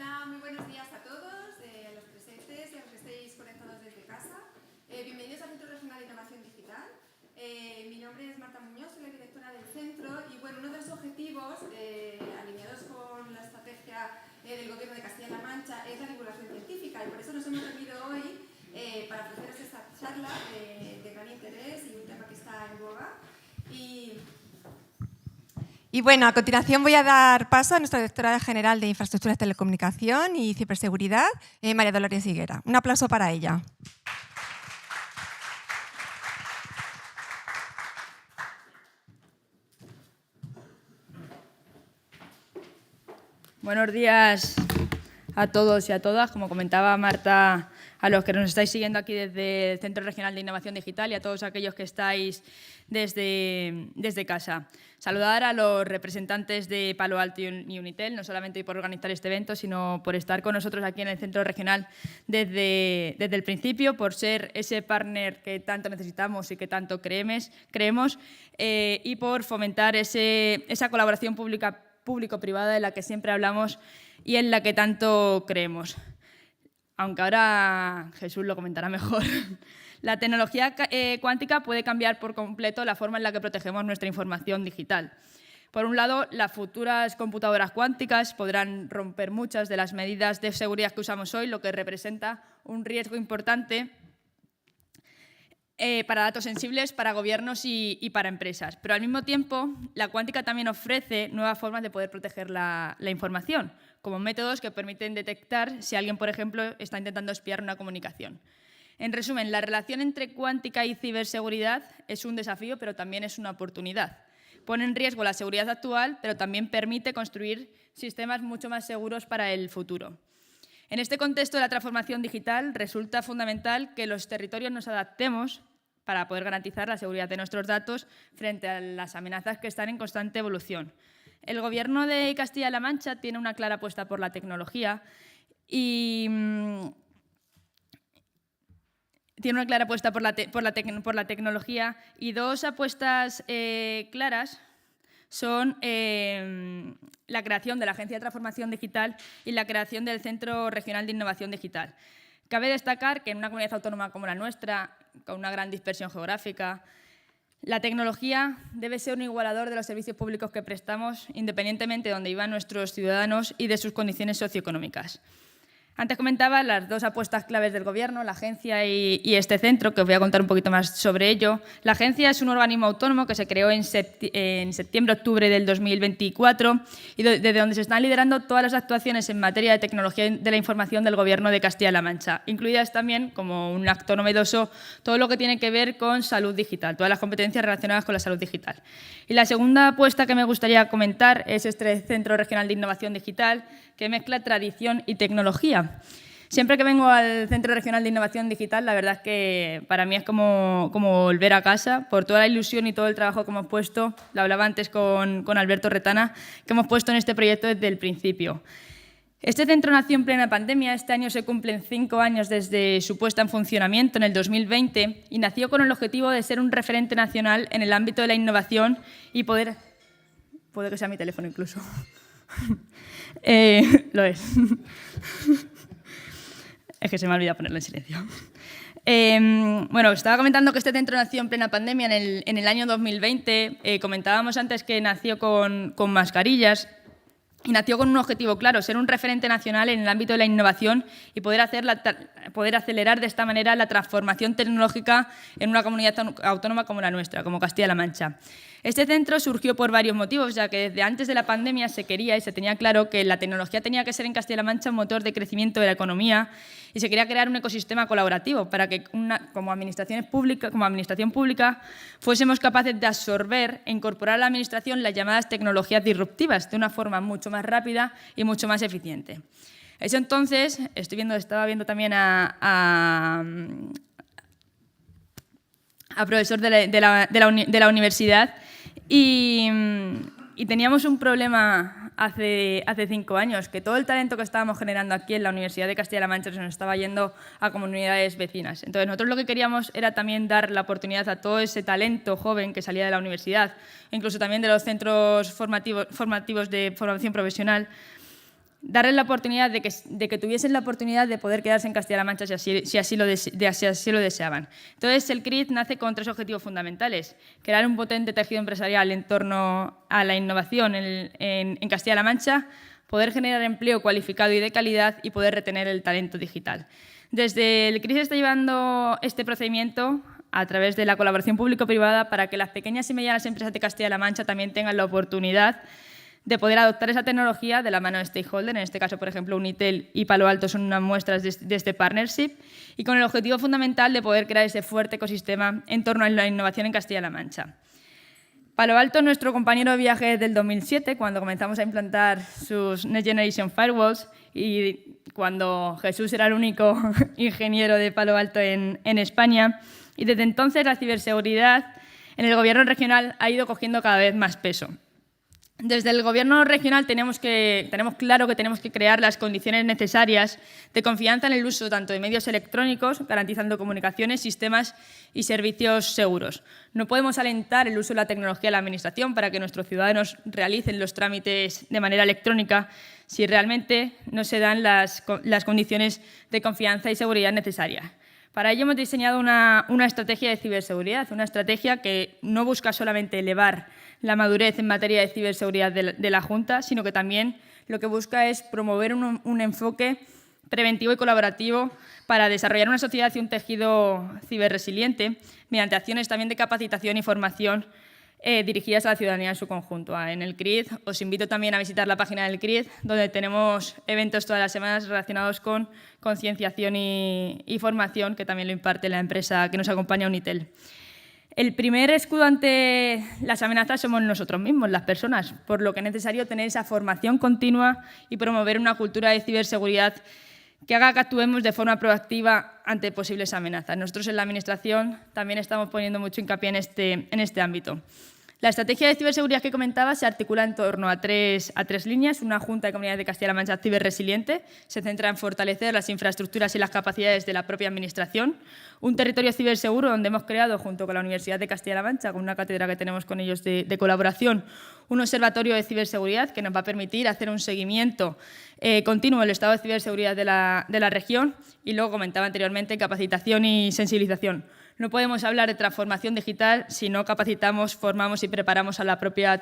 Hola, muy buenos días a todos, a los presentes y a los que estéis conectados desde casa. Bienvenidos al Centro Regional de Innovación Digital. Mi nombre es Marta Muñoz, soy la directora del centro y bueno, uno de los objetivos alineados con la estrategia del Gobierno de Castilla-La Mancha es la divulgación científica y por eso nos hemos reunido hoy para ofreceros esta charla de gran interés y un tema que está en boga. Y bueno, a continuación voy a dar paso a nuestra directora general de Infraestructuras, Telecomunicación y Ciberseguridad, María Dolores Higuera. Un aplauso para ella. Buenos días a todos y a todas. Como comentaba Marta, a los que nos estáis siguiendo aquí desde el Centro Regional de Innovación Digital y a todos aquellos que estáis desde casa. Saludar a los representantes de Palo Alto y Unitel, no solamente por organizar este evento, sino por estar con nosotros aquí en el Centro Regional desde el principio, por ser ese partner que tanto necesitamos y que tanto creemos, y por fomentar esa colaboración público-privada en la que siempre hablamos y en la que tanto creemos. Aunque ahora Jesús lo comentará mejor. La tecnología cuántica puede cambiar por completo la forma en la que protegemos nuestra información digital. Por un lado, las futuras computadoras cuánticas podrán romper muchas de las medidas de seguridad que usamos hoy, lo que representa un riesgo importante para datos sensibles, para gobiernos y para empresas. Pero al mismo tiempo, la cuántica también ofrece nuevas formas de poder proteger la información, como métodos que permiten detectar si alguien, por ejemplo, está intentando espiar una comunicación. En resumen, la relación entre cuántica y ciberseguridad es un desafío, pero también es una oportunidad. Pone en riesgo la seguridad actual, pero también permite construir sistemas mucho más seguros para el futuro. En este contexto de la transformación digital, resulta fundamental que los territorios nos adaptemos para poder garantizar la seguridad de nuestros datos frente a las amenazas que están en constante evolución. El Gobierno de Castilla-La Mancha tiene una clara apuesta por la tecnología y dos apuestas claras son la creación de la Agencia de Transformación Digital y la creación del Centro Regional de Innovación Digital. Cabe destacar que en una comunidad autónoma como la nuestra, con una gran dispersión geográfica, la tecnología debe ser un igualador de los servicios públicos que prestamos, independientemente de dónde vivan nuestros ciudadanos y de sus condiciones socioeconómicas. Antes comentaba las dos apuestas claves del Gobierno, la agencia y este centro, que os voy a contar un poquito más sobre ello. La agencia es un organismo autónomo que se creó en septiembre-octubre del 2024 y desde donde se están liderando todas las actuaciones en materia de tecnología de la información del Gobierno de Castilla-La Mancha, incluidas también, como un acto novedoso, todo lo que tiene que ver con salud digital, todas las competencias relacionadas con la salud digital. Y la segunda apuesta que me gustaría comentar es este Centro Regional de Innovación Digital, que mezcla tradición y tecnología. Siempre que vengo al Centro Regional de Innovación Digital, la verdad es que para mí es como volver a casa, por toda la ilusión y todo el trabajo que hemos puesto, lo hablaba antes con Alberto Retana, que hemos puesto en este proyecto desde el principio. Este centro nació en plena pandemia, este año se cumplen 5 años desde su puesta en funcionamiento en el 2020 y nació con el objetivo de ser un referente nacional en el ámbito de la innovación y poder... Puede que sea mi teléfono incluso. Lo es. Es que se me ha olvidado ponerlo en silencio. Bueno, estaba comentando que este centro nació en plena pandemia en el año 2020. Comentábamos antes que nació con mascarillas y nació con un objetivo claro, ser un referente nacional en el ámbito de la innovación y poder acelerar de esta manera la transformación tecnológica en una comunidad autónoma como la nuestra, como Castilla-La Mancha. Este centro surgió por varios motivos, ya que desde antes de la pandemia se quería y se tenía claro que la tecnología tenía que ser en Castilla-La Mancha un motor de crecimiento de la economía y se quería crear un ecosistema colaborativo para que como administración pública fuésemos capaces de absorber e incorporar a la administración las llamadas tecnologías disruptivas de una forma mucho más rápida y mucho más eficiente. Eso entonces, estaba viendo también a profesor de la universidad y teníamos un problema hace 5 años, que todo el talento que estábamos generando aquí en la Universidad de Castilla-La Mancha se nos estaba yendo a comunidades vecinas. Entonces nosotros lo que queríamos era también dar la oportunidad a todo ese talento joven que salía de la universidad, incluso también de los centros formativos de formación profesional, darles la oportunidad de que tuviesen la oportunidad de poder quedarse en Castilla-La Mancha si así lo deseaban. Entonces, el CRID nace con 3 objetivos fundamentales: crear un potente tejido empresarial en torno a la innovación en Castilla-La Mancha, poder generar empleo cualificado y de calidad y poder retener el talento digital. Desde el CRID se está llevando este procedimiento a través de la colaboración público-privada para que las pequeñas y medianas empresas de Castilla-La Mancha también tengan la oportunidad de poder adoptar esa tecnología de la mano de stakeholders. En este caso, por ejemplo, Unitel y Palo Alto son unas muestras de este partnership, y con el objetivo fundamental de poder crear ese fuerte ecosistema en torno a la innovación en Castilla-La Mancha. Palo Alto, nuestro compañero de viaje del 2007, cuando comenzamos a implantar sus Next Generation Firewalls y cuando Jesús era el único ingeniero de Palo Alto en España. Y desde entonces la ciberseguridad en el Gobierno regional ha ido cogiendo cada vez más peso. Desde el Gobierno regional tenemos claro que tenemos que crear las condiciones necesarias de confianza en el uso tanto de medios electrónicos, garantizando comunicaciones, sistemas y servicios seguros. No podemos alentar el uso de la tecnología de la Administración para que nuestros ciudadanos realicen los trámites de manera electrónica si realmente no se dan las condiciones de confianza y seguridad necesarias. Para ello hemos diseñado una estrategia de ciberseguridad, una estrategia que no busca solamente elevar la madurez en materia de ciberseguridad de la Junta, sino que también lo que busca es promover un enfoque preventivo y colaborativo para desarrollar una sociedad y un tejido ciberresiliente mediante acciones también de capacitación y formación dirigidas a la ciudadanía en su conjunto. En el CRID os invito también a visitar la página del CRID, donde tenemos eventos todas las semanas relacionados con concienciación y formación, que también lo imparte la empresa que nos acompaña, Unitel. El primer escudo ante las amenazas somos nosotros mismos, las personas, por lo que es necesario tener esa formación continua y promover una cultura de ciberseguridad que haga que actuemos de forma proactiva ante posibles amenazas. Nosotros en la Administración también estamos poniendo mucho hincapié en este ámbito. La estrategia de ciberseguridad que comentaba se articula en torno a tres líneas. Una Junta de Comunidades de Castilla-La Mancha ciberresiliente, se centra en fortalecer las infraestructuras y las capacidades de la propia Administración. Un territorio ciberseguro, donde hemos creado, junto con la Universidad de Castilla-La Mancha, con una cátedra que tenemos con ellos de colaboración, un observatorio de ciberseguridad que nos va a permitir hacer un seguimiento continuo del estado de ciberseguridad de la región. Y luego comentaba anteriormente capacitación y sensibilización. No podemos hablar de transformación digital si no capacitamos, formamos y preparamos a la propia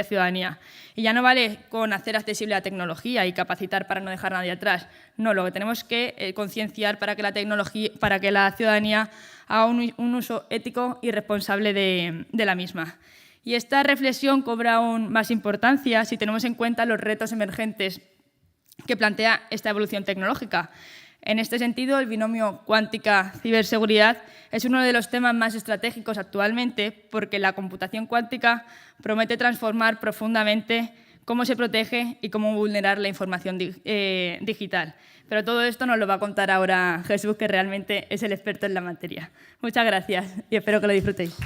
ciudadanía. Y ya no vale con hacer accesible la tecnología y capacitar para no dejar a nadie atrás. No, lo que tenemos que concienciar para que la ciudadanía haga un uso ético y responsable de la misma. Y esta reflexión cobra aún más importancia si tenemos en cuenta los retos emergentes que plantea esta evolución tecnológica. En este sentido, el binomio cuántica-ciberseguridad es uno de los temas más estratégicos actualmente, porque la computación cuántica promete transformar profundamente cómo se protege y cómo vulnerar la información digital. Pero todo esto nos lo va a contar ahora Jesús, que realmente es el experto en la materia. Muchas gracias y espero que lo disfrutéis.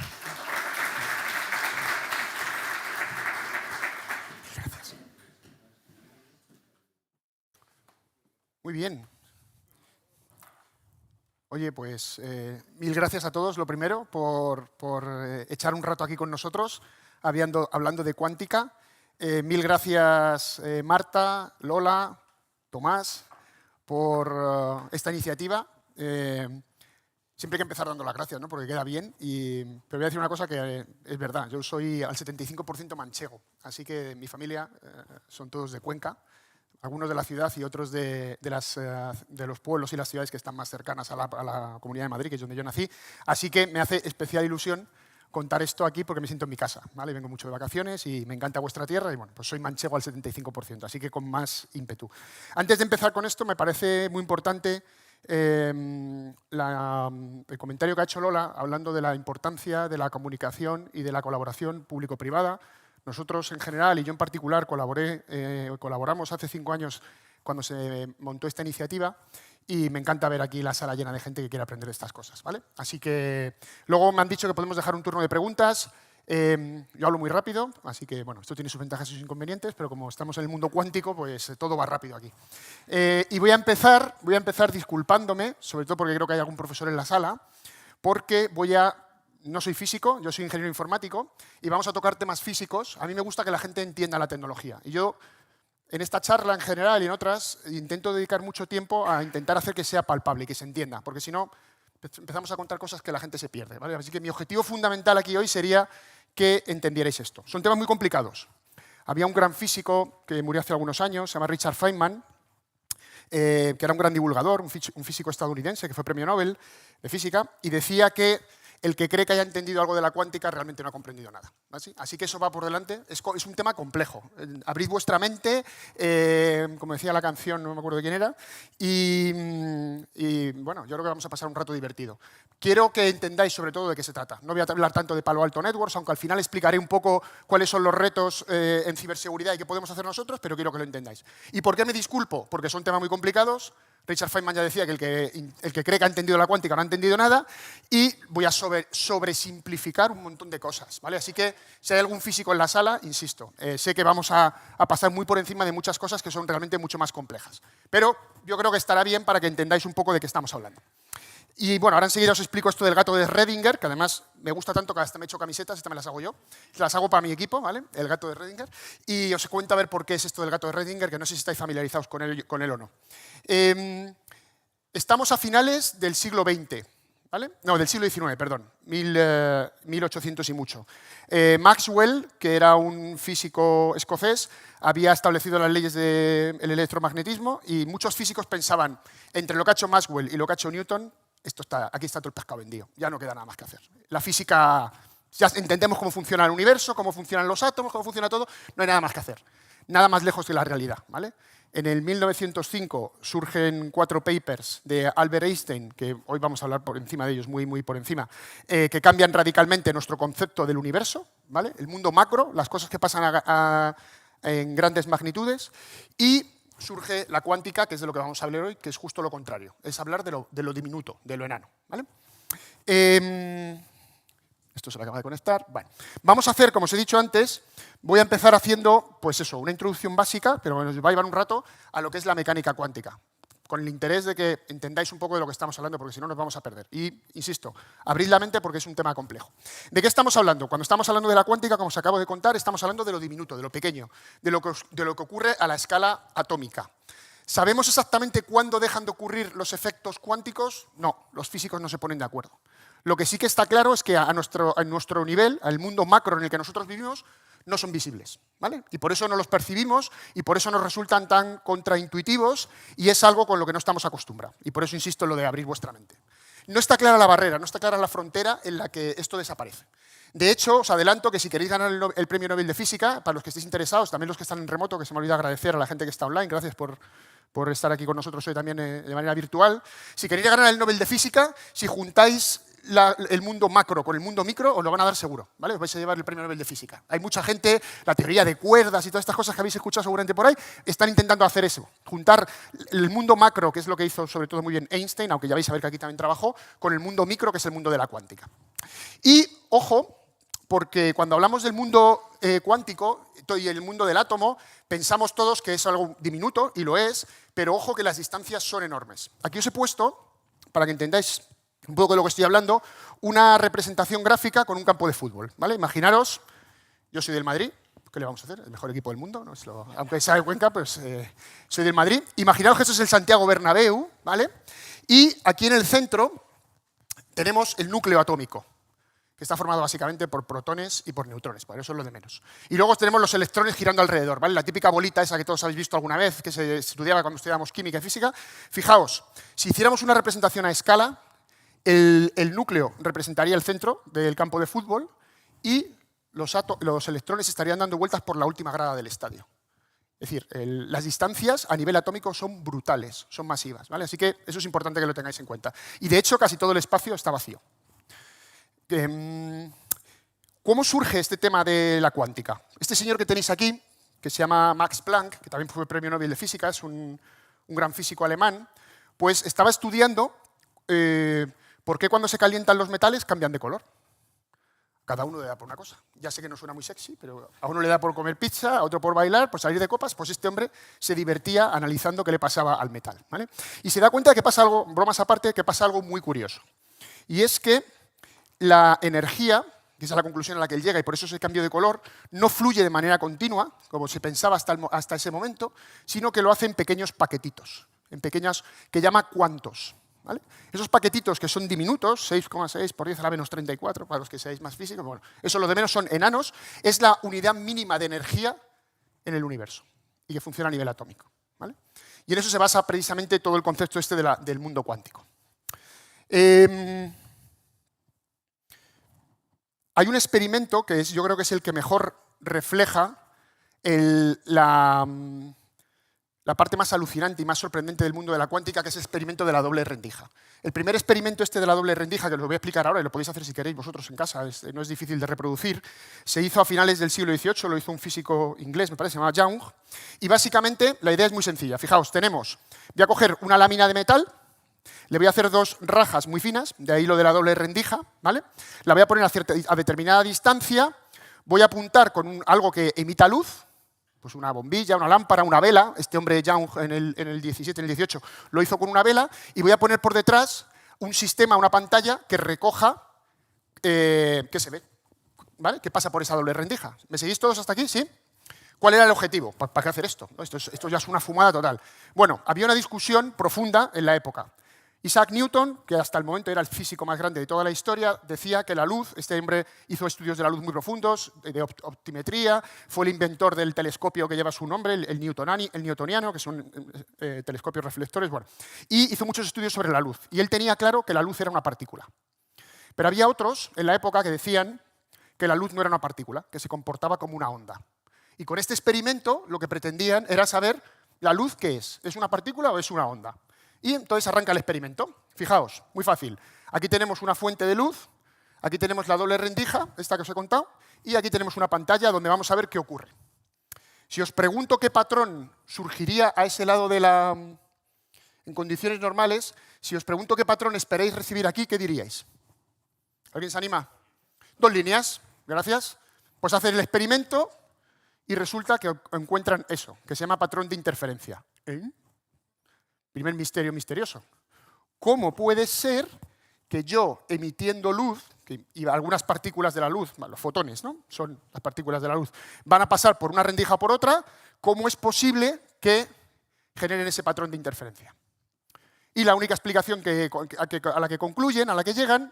Gracias. Muy bien. Oye, pues mil gracias a todos, lo primero, por echar un rato aquí con nosotros, hablando de cuántica. Mil gracias, Marta, Lola, Tomás, por esta iniciativa. Siempre hay que empezar dando las gracias, ¿no? Porque queda bien. Pero voy a decir una cosa que es verdad. Yo soy al 75% manchego, así que mi familia son todos de Cuenca. Algunos de la ciudad y otros de los pueblos y las ciudades que están más cercanas a la Comunidad de Madrid, que es donde yo nací. Así que me hace especial ilusión contar esto aquí porque me siento en mi casa, ¿vale? Vengo mucho de vacaciones y me encanta vuestra tierra y bueno, pues soy manchego al 75%, así que con más ímpetu. Antes de empezar con esto, me parece muy importante el comentario que ha hecho Lola hablando de la importancia de la comunicación y de la colaboración público-privada. Nosotros en general, y yo en particular, colaboramos hace 5 años cuando se montó esta iniciativa y me encanta ver aquí la sala llena de gente que quiere aprender estas cosas, ¿vale? Así que luego me han dicho que podemos dejar un turno de preguntas. Yo hablo muy rápido, así que bueno, esto tiene sus ventajas y sus inconvenientes, pero como estamos en el mundo cuántico, pues todo va rápido aquí. Y voy a empezar disculpándome, sobre todo porque creo que hay algún profesor en la sala, porque no soy físico, yo soy ingeniero informático y vamos a tocar temas físicos. A mí me gusta que la gente entienda la tecnología. Y yo en esta charla en general y en otras, intento dedicar mucho tiempo a intentar hacer que sea palpable y que se entienda, porque si no, empezamos a contar cosas que la gente se pierde, ¿vale? Así que mi objetivo fundamental aquí hoy sería que entendierais esto. Son temas muy complicados. Había un gran físico que murió hace algunos años, se llama Richard Feynman, que era un gran divulgador, un físico estadounidense que fue premio Nobel de física, y decía que el que cree que haya entendido algo de la cuántica realmente no ha comprendido nada. Así que eso va por delante. Es un tema complejo. Abrid vuestra mente, como decía la canción, no me acuerdo de quién era, y bueno, yo creo que vamos a pasar un rato divertido. Quiero que entendáis sobre todo de qué se trata. No voy a hablar tanto de Palo Alto Networks, aunque al final explicaré un poco cuáles son los retos en ciberseguridad y qué podemos hacer nosotros, pero quiero que lo entendáis. ¿Y por qué me disculpo? Porque son temas muy complicados. Richard Feynman ya decía que el que cree que ha entendido la cuántica no ha entendido nada, y voy a sobresimplificar un montón de cosas, ¿vale? Así que si hay algún físico en la sala, insisto, sé que vamos a pasar muy por encima de muchas cosas que son realmente mucho más complejas. Pero yo creo que estará bien para que entendáis un poco de qué estamos hablando. Y bueno, ahora enseguida os explico esto del gato de Schrödinger, que además me gusta tanto que hasta me he hecho camisetas, estas me las hago yo. Las hago para mi equipo, ¿vale? El gato de Schrödinger. Y os cuento a ver por qué es esto del gato de Schrödinger, que no sé si estáis familiarizados con él o no. Estamos a finales del siglo XX, ¿vale? No, del siglo XIX, perdón, 1800 y mucho. Maxwell, que era un físico escocés, había establecido las leyes del electromagnetismo, y muchos físicos pensaban, entre lo que ha hecho Maxwell y lo que ha hecho Newton, aquí está todo el pescado vendido, ya no queda nada más que hacer. La física, ya entendemos cómo funciona el universo, cómo funcionan los átomos, cómo funciona todo, no hay nada más que hacer. Nada más lejos de la realidad, ¿vale? En el 1905 surgen 4 papers de Albert Einstein, que hoy vamos a hablar por encima de ellos, muy por encima, que cambian radicalmente nuestro concepto del universo, ¿vale? El mundo macro, las cosas que pasan en grandes magnitudes, y surge la cuántica, que es de lo que vamos a hablar hoy, que es justo lo contrario, es hablar de lo diminuto, de lo enano, ¿vale? Esto se lo acaba de conectar. Bueno, vamos a hacer, como os he dicho antes, voy a empezar haciendo, pues eso, una introducción básica, pero nos va a llevar un rato, a lo que es la mecánica cuántica, con el interés de que entendáis un poco de lo que estamos hablando, porque si no nos vamos a perder. Y, insisto, abrid la mente porque es un tema complejo. ¿De qué estamos hablando? Cuando estamos hablando de la cuántica, como os acabo de contar, estamos hablando de lo diminuto, de lo pequeño, de lo que ocurre a la escala atómica. ¿Sabemos exactamente cuándo dejan de ocurrir los efectos cuánticos? No, los físicos no se ponen de acuerdo. Lo que sí que está claro es que a nuestro nivel, al mundo macro en el que nosotros vivimos, no son visibles, ¿vale? Y por eso no los percibimos y por eso nos resultan tan contraintuitivos, y es algo con lo que no estamos acostumbrados. Y por eso insisto en lo de abrir vuestra mente. No está clara la barrera, no está clara la frontera en la que esto desaparece. De hecho, os adelanto que si queréis ganar el Premio Nobel de Física, para los que estéis interesados, también los que están en remoto, que se me olvida agradecer a la gente que está online, gracias por estar aquí con nosotros hoy también de manera virtual. Si queréis ganar el Nobel de Física, si juntáis el mundo macro con el mundo micro, os lo van a dar seguro, ¿vale? Os vais a llevar el Premio Nobel de Física. Hay mucha gente, la teoría de cuerdas y todas estas cosas que habéis escuchado seguramente por ahí, están intentando hacer eso, juntar el mundo macro, que es lo que hizo sobre todo muy bien Einstein, aunque ya vais a ver que aquí también trabajó, con el mundo micro, que es el mundo de la cuántica. Y, ojo, porque cuando hablamos del mundo cuántico y el mundo del átomo, pensamos todos que es algo diminuto, y lo es, pero ojo que las distancias son enormes. Aquí os he puesto, para que entendáis un poco de lo que estoy hablando, una representación gráfica con un campo de fútbol, ¿vale? Imaginaros, yo soy del Madrid, ¿qué le vamos a hacer? El mejor equipo del mundo, ¿no? Aunque sea de Cuenca, pues soy del Madrid. Imaginaos que esto es el Santiago Bernabéu, ¿vale? Y aquí en el centro tenemos el núcleo atómico, que está formado básicamente por protones y por neutrones, por eso es lo de menos. Y luego tenemos los electrones girando alrededor, ¿vale? La típica bolita esa que todos habéis visto alguna vez, que se estudiaba cuando estudiábamos química y física. Fijaos, si hiciéramos una representación a escala, el núcleo representaría el centro del campo de fútbol y los electrones estarían dando vueltas por la última grada del estadio. Es decir, las distancias a nivel atómico son brutales, son masivas, ¿vale? Así que eso es importante que lo tengáis en cuenta. Y de hecho, casi todo el espacio está vacío. ¿Cómo surge este tema de la cuántica? Este señor que tenéis aquí, que se llama Max Planck, que también fue premio Nobel de Física, es un gran físico alemán, pues estaba estudiando por qué cuando se calientan los metales cambian de color. Cada uno le da por una cosa. Ya sé que no suena muy sexy, pero a uno le da por comer pizza, a otro por bailar, por salir de copas. Pues este hombre se divertía analizando qué le pasaba al metal, ¿vale? Y se da cuenta de que pasa algo, bromas aparte, que pasa algo muy curioso. Y es que la energía que esa es la conclusión a la que él llega, y por eso ese cambio de color no fluye de manera continua, como se pensaba hasta ese momento, sino que lo hace en pequeños paquetitos, en pequeñas, que llama cuantos. ¿Vale? Esos paquetitos que son diminutos, 6,6 por 10 a la menos 34, para los que seáis más físicos, bueno, eso lo de menos son enanos, es la unidad mínima de energía en el universo y que funciona a nivel atómico. ¿Vale? Y en eso se basa precisamente todo el concepto este del mundo cuántico. Hay un experimento que yo creo que es el que mejor refleja la parte más alucinante y más sorprendente del mundo de la cuántica, que es el experimento de la doble rendija. El primer experimento este de la doble rendija, que os lo voy a explicar ahora, y lo podéis hacer si queréis vosotros en casa, no es difícil de reproducir, se hizo a finales del siglo XVIII, lo hizo un físico inglés, me parece, se llama Young, y básicamente la idea es muy sencilla. Fijaos, voy a coger una lámina de metal, le voy a hacer dos rajas muy finas, de ahí lo de la doble rendija, ¿vale? La voy a poner a determinada distancia, voy a apuntar con algo que emita luz, pues una bombilla, una lámpara, una vela. Este hombre Young en el 17, en el 18, lo hizo con una vela, y voy a poner por detrás un sistema, una pantalla que recoja qué se ve, ¿vale? ¿Qué pasa por esa doble rendija? ¿Me seguís todos hasta aquí? ¿Sí? ¿Cuál era el objetivo? ¿Para qué hacer esto? Esto ya es una fumada total. Bueno, había una discusión profunda en la época. Isaac Newton, que hasta el momento era el físico más grande de toda la historia, decía que la luz, este hombre hizo estudios de la luz muy profundos, de optimetría, fue el inventor del telescopio que lleva su nombre, el newtoniano, que son telescopios reflectores, bueno, y hizo muchos estudios sobre la luz. Y él tenía claro que la luz era una partícula. Pero había otros en la época que decían que la luz no era una partícula, que se comportaba como una onda. Y con este experimento lo que pretendían era saber la luz qué es una partícula o es una onda. Y entonces arranca el experimento. Fijaos, muy fácil. Aquí tenemos una fuente de luz, aquí tenemos la doble rendija, esta que os he contado, y aquí tenemos una pantalla donde vamos a ver qué ocurre. Si os pregunto qué patrón surgiría a ese lado en condiciones normales, si os pregunto qué patrón esperáis recibir aquí, ¿qué diríais? ¿Alguien se anima? 2 líneas, gracias. Pues hacen el experimento y resulta que encuentran eso, que se llama patrón de interferencia. Primer misterio misterioso. ¿Cómo puede ser que yo, emitiendo luz, y algunas partículas de la luz, los fotones, ¿no? Son las partículas de la luz, van a pasar por una rendija o por otra, cómo es posible que generen ese patrón de interferencia? Y la única explicación a la que concluyen, a la que llegan,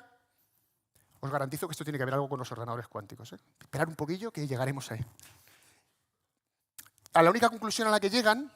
os garantizo que esto tiene que ver algo con los ordenadores cuánticos. Esperad un poquillo que llegaremos ahí. La única conclusión a la que llegan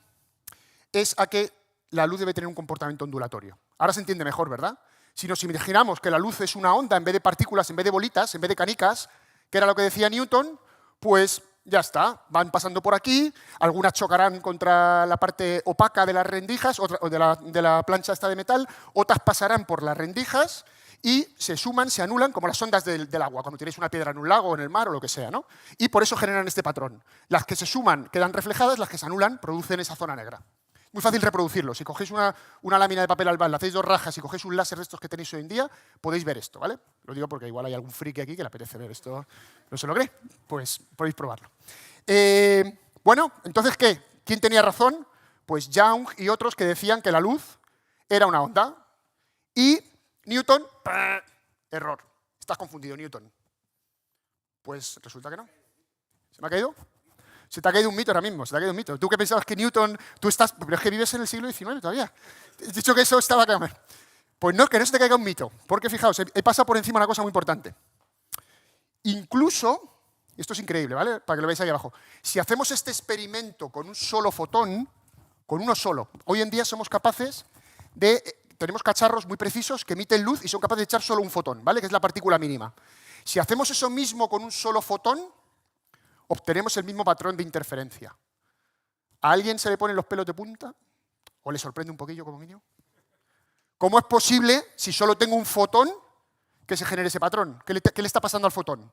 es a que la luz debe tener un comportamiento ondulatorio. Ahora se entiende mejor, ¿verdad? Si nos imaginamos que la luz es una onda en vez de partículas, en vez de bolitas, en vez de canicas, que era lo que decía Newton, pues ya está, van pasando por aquí, algunas chocarán contra la parte opaca de las rendijas, de la plancha esta de metal, otras pasarán por las rendijas y se suman, se anulan, como las ondas del agua, cuando tenéis una piedra en un lago o en el mar o lo que sea, ¿no? Y por eso generan este patrón. Las que se suman quedan reflejadas, las que se anulan producen esa zona negra. Muy fácil reproducirlo. Si cogéis una lámina de papel albal, le hacéis 2 rajas y cogéis un láser de estos que tenéis hoy en día, podéis ver esto, ¿vale? Lo digo porque igual hay algún friki aquí que le apetece ver esto. ¿No se lo cree? Pues podéis probarlo. Bueno, entonces, ¿qué? ¿Quién tenía razón? Pues Young y otros que decían que la luz era una onda. Y Newton, error. Estás confundido, Newton. Pues resulta que no. ¿Se me ha caído? Se te ha caído un mito ahora mismo, se te ha caído un mito. Tú que pensabas que Newton, pero es que vives en el siglo XIX todavía. He dicho que eso estaba acá. Pues no, que no se te caiga un mito, porque fijaos, he pasado por encima una cosa muy importante. Incluso, esto es increíble, ¿vale? Para que lo veáis ahí abajo. Si hacemos este experimento con un solo fotón, con uno solo, hoy en día somos capaces tenemos cacharros muy precisos que emiten luz y son capaces de echar solo un fotón, ¿vale? Que es la partícula mínima. Si hacemos eso mismo con un solo fotón, obtenemos el mismo patrón de interferencia. ¿A alguien se le ponen los pelos de punta? ¿O le sorprende un poquillo como niño? ¿Cómo es posible, si solo tengo un fotón, que se genere ese patrón? ¿Qué le está pasando al fotón?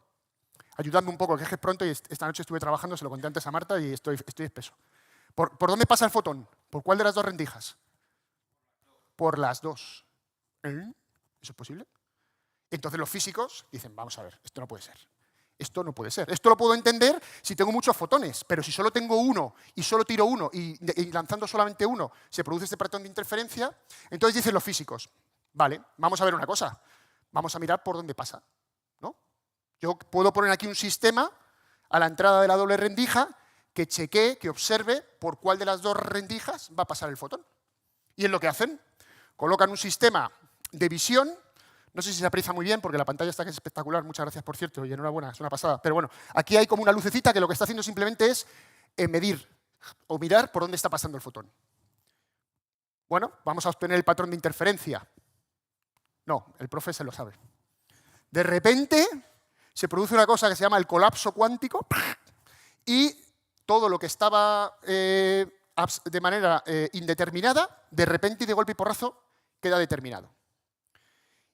Ayudadme un poco, que es pronto y esta noche estuve trabajando, se lo conté antes a Marta y estoy espeso. ¿Por dónde pasa el fotón? ¿Por cuál de las 2 rendijas? Por las 2. ¿Eso es posible? Entonces los físicos dicen, vamos a ver, esto no puede ser. Esto no puede ser. Esto lo puedo entender si tengo muchos fotones, pero si solo tengo uno y solo tiro uno y lanzando solamente uno se produce este patrón de interferencia, entonces dicen los físicos, vale, vamos a ver una cosa, vamos a mirar por dónde pasa, ¿no? Yo puedo poner aquí un sistema a la entrada de la doble rendija que chequee, que observe por cuál de las dos rendijas va a pasar el fotón. Y es lo que hacen. Colocan un sistema de visión. No sé si se aprecia muy bien porque la pantalla está que es espectacular. Muchas gracias, por cierto, y enhorabuena, es una pasada. Pero bueno, aquí hay como una lucecita que lo que está haciendo simplemente es medir o mirar por dónde está pasando el fotón. Bueno, vamos a obtener el patrón de interferencia. No, el profe se lo sabe. De repente se produce una cosa que se llama el colapso cuántico y todo lo que estaba de manera indeterminada, de repente y de golpe y porrazo, queda determinado.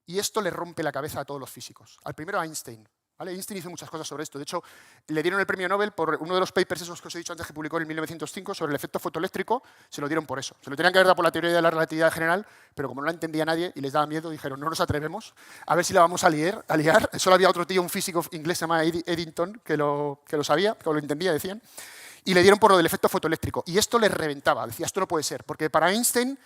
Y esto le rompe la cabeza a todos los físicos. Al primero a Einstein. ¿Vale? Einstein hizo muchas cosas sobre esto. De hecho, le dieron el premio Nobel por uno de los papers esos que os he dicho antes que publicó en 1905 sobre el efecto fotoeléctrico. Se lo dieron por eso. Se lo tenían que haber dado por la teoría de la relatividad general, pero como no la entendía nadie y les daba miedo, dijeron, no nos atrevemos, a ver si la vamos a liar. Solo había otro tío, un físico inglés llamado Eddington, que lo sabía, que lo entendía, decían. Y le dieron por lo del efecto fotoeléctrico. Y esto les reventaba. Decía, esto no puede ser. Porque para Einstein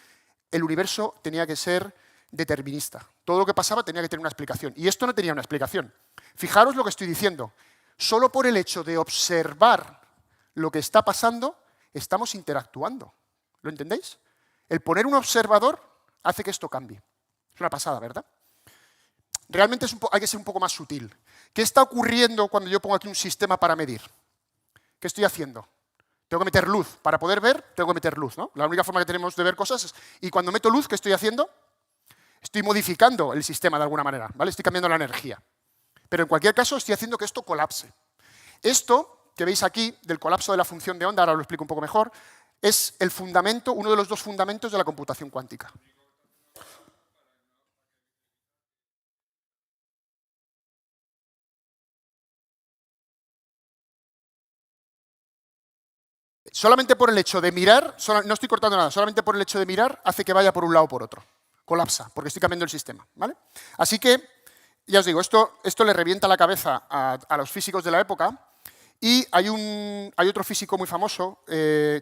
el universo tenía que ser determinista. Todo lo que pasaba tenía que tener una explicación. Y esto no tenía una explicación. Fijaros lo que estoy diciendo. Solo por el hecho de observar lo que está pasando, estamos interactuando. ¿Lo entendéis? El poner un observador hace que esto cambie. Es una pasada, ¿verdad? Realmente hay que ser un poco más sutil. ¿Qué está ocurriendo cuando yo pongo aquí un sistema para medir? ¿Qué estoy haciendo? Tengo que meter luz. Para poder ver, tengo que meter luz, ¿no? La única forma que tenemos de ver cosas es... Y cuando meto luz, ¿qué estoy haciendo? Estoy modificando el sistema de alguna manera, ¿vale? Estoy cambiando la energía. Pero en cualquier caso estoy haciendo que esto colapse. Esto que veis aquí, del colapso de la función de onda, ahora lo explico un poco mejor, es el fundamento, uno de los dos fundamentos de la computación cuántica. Solamente por el hecho de mirar, no estoy cortando nada, solamente por el hecho de mirar hace que vaya por un lado o por otro. Colapsa, porque estoy cambiando el sistema, ¿vale? Así que, ya os digo, esto le revienta la cabeza a los físicos de la época y hay otro físico muy famoso,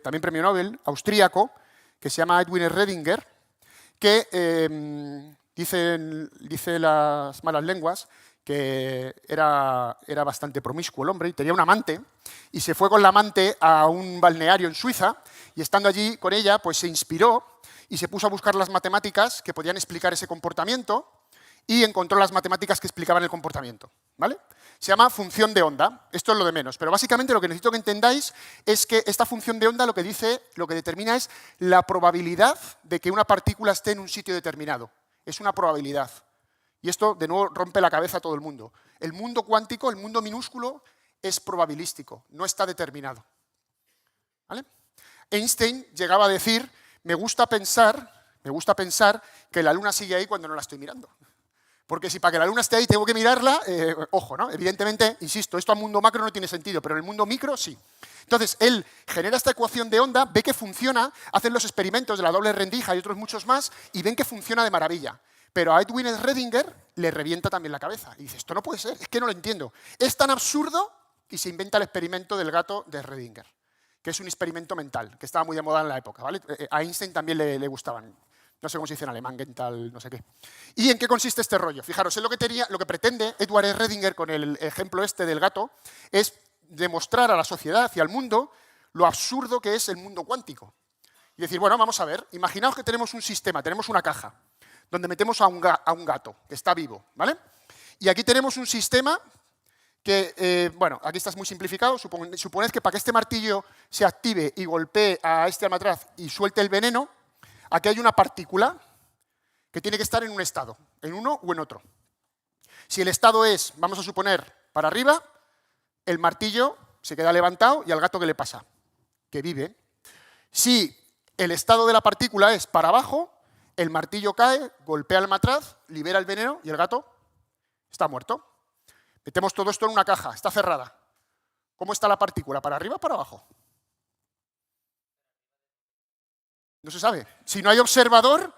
también premio Nobel, austríaco, que se llama Edwin Redinger, que dice las malas lenguas que era bastante promiscuo el hombre y tenía un amante y se fue con la amante a un balneario en Suiza y estando allí con ella pues se inspiró y se puso a buscar las matemáticas que podían explicar ese comportamiento y encontró las matemáticas que explicaban el comportamiento, ¿vale? Se llama función de onda, esto es lo de menos, pero básicamente lo que necesito que entendáis es que esta función de onda lo que determina es la probabilidad de que una partícula esté en un sitio determinado. Es una probabilidad. Y esto, de nuevo, rompe la cabeza a todo el mundo. El mundo cuántico, el mundo minúsculo, es probabilístico, no está determinado. ¿Vale? Einstein llegaba a decir, me gusta pensar que la luna sigue ahí cuando no la estoy mirando. Porque si para que la luna esté ahí tengo que mirarla, ojo, ¿no? Evidentemente, insisto, esto al mundo macro no tiene sentido, pero en el mundo micro sí. Entonces, él genera esta ecuación de onda, ve que funciona, hacen los experimentos de la doble rendija y otros muchos más, y ven que funciona de maravilla. Pero a Edwin Redinger le revienta también la cabeza. Y dice, esto no puede ser, es que no lo entiendo. Es tan absurdo y se inventa el experimento del gato de Redinger, que es un experimento mental, que estaba muy de moda en la época, ¿vale? A Einstein también le gustaban. No sé cómo se dice en alemán, Gental, no sé qué. ¿Y en qué consiste este rollo? Fijaros, lo que pretende Edward Redinger con el ejemplo este del gato es demostrar a la sociedad y al mundo lo absurdo que es el mundo cuántico. Y decir, bueno, vamos a ver, imaginaos que tenemos un sistema, tenemos una caja, donde metemos a un gato, que está vivo, ¿vale? Y aquí tenemos un sistema que, bueno, aquí está muy simplificado, suponed que para que este martillo se active y golpee a este almatraz y suelte el veneno, aquí hay una partícula que tiene que estar en un estado, en uno o en otro. Si el estado es, vamos a suponer, para arriba, el martillo se queda levantado y al gato ¿qué le pasa? Que vive. Si el estado de la partícula es para abajo, el martillo cae, golpea el almatraz, libera el veneno y el gato está muerto. Metemos todo esto en una caja, está cerrada. ¿Cómo está la partícula? ¿Para arriba o para abajo? No se sabe. Si no hay observador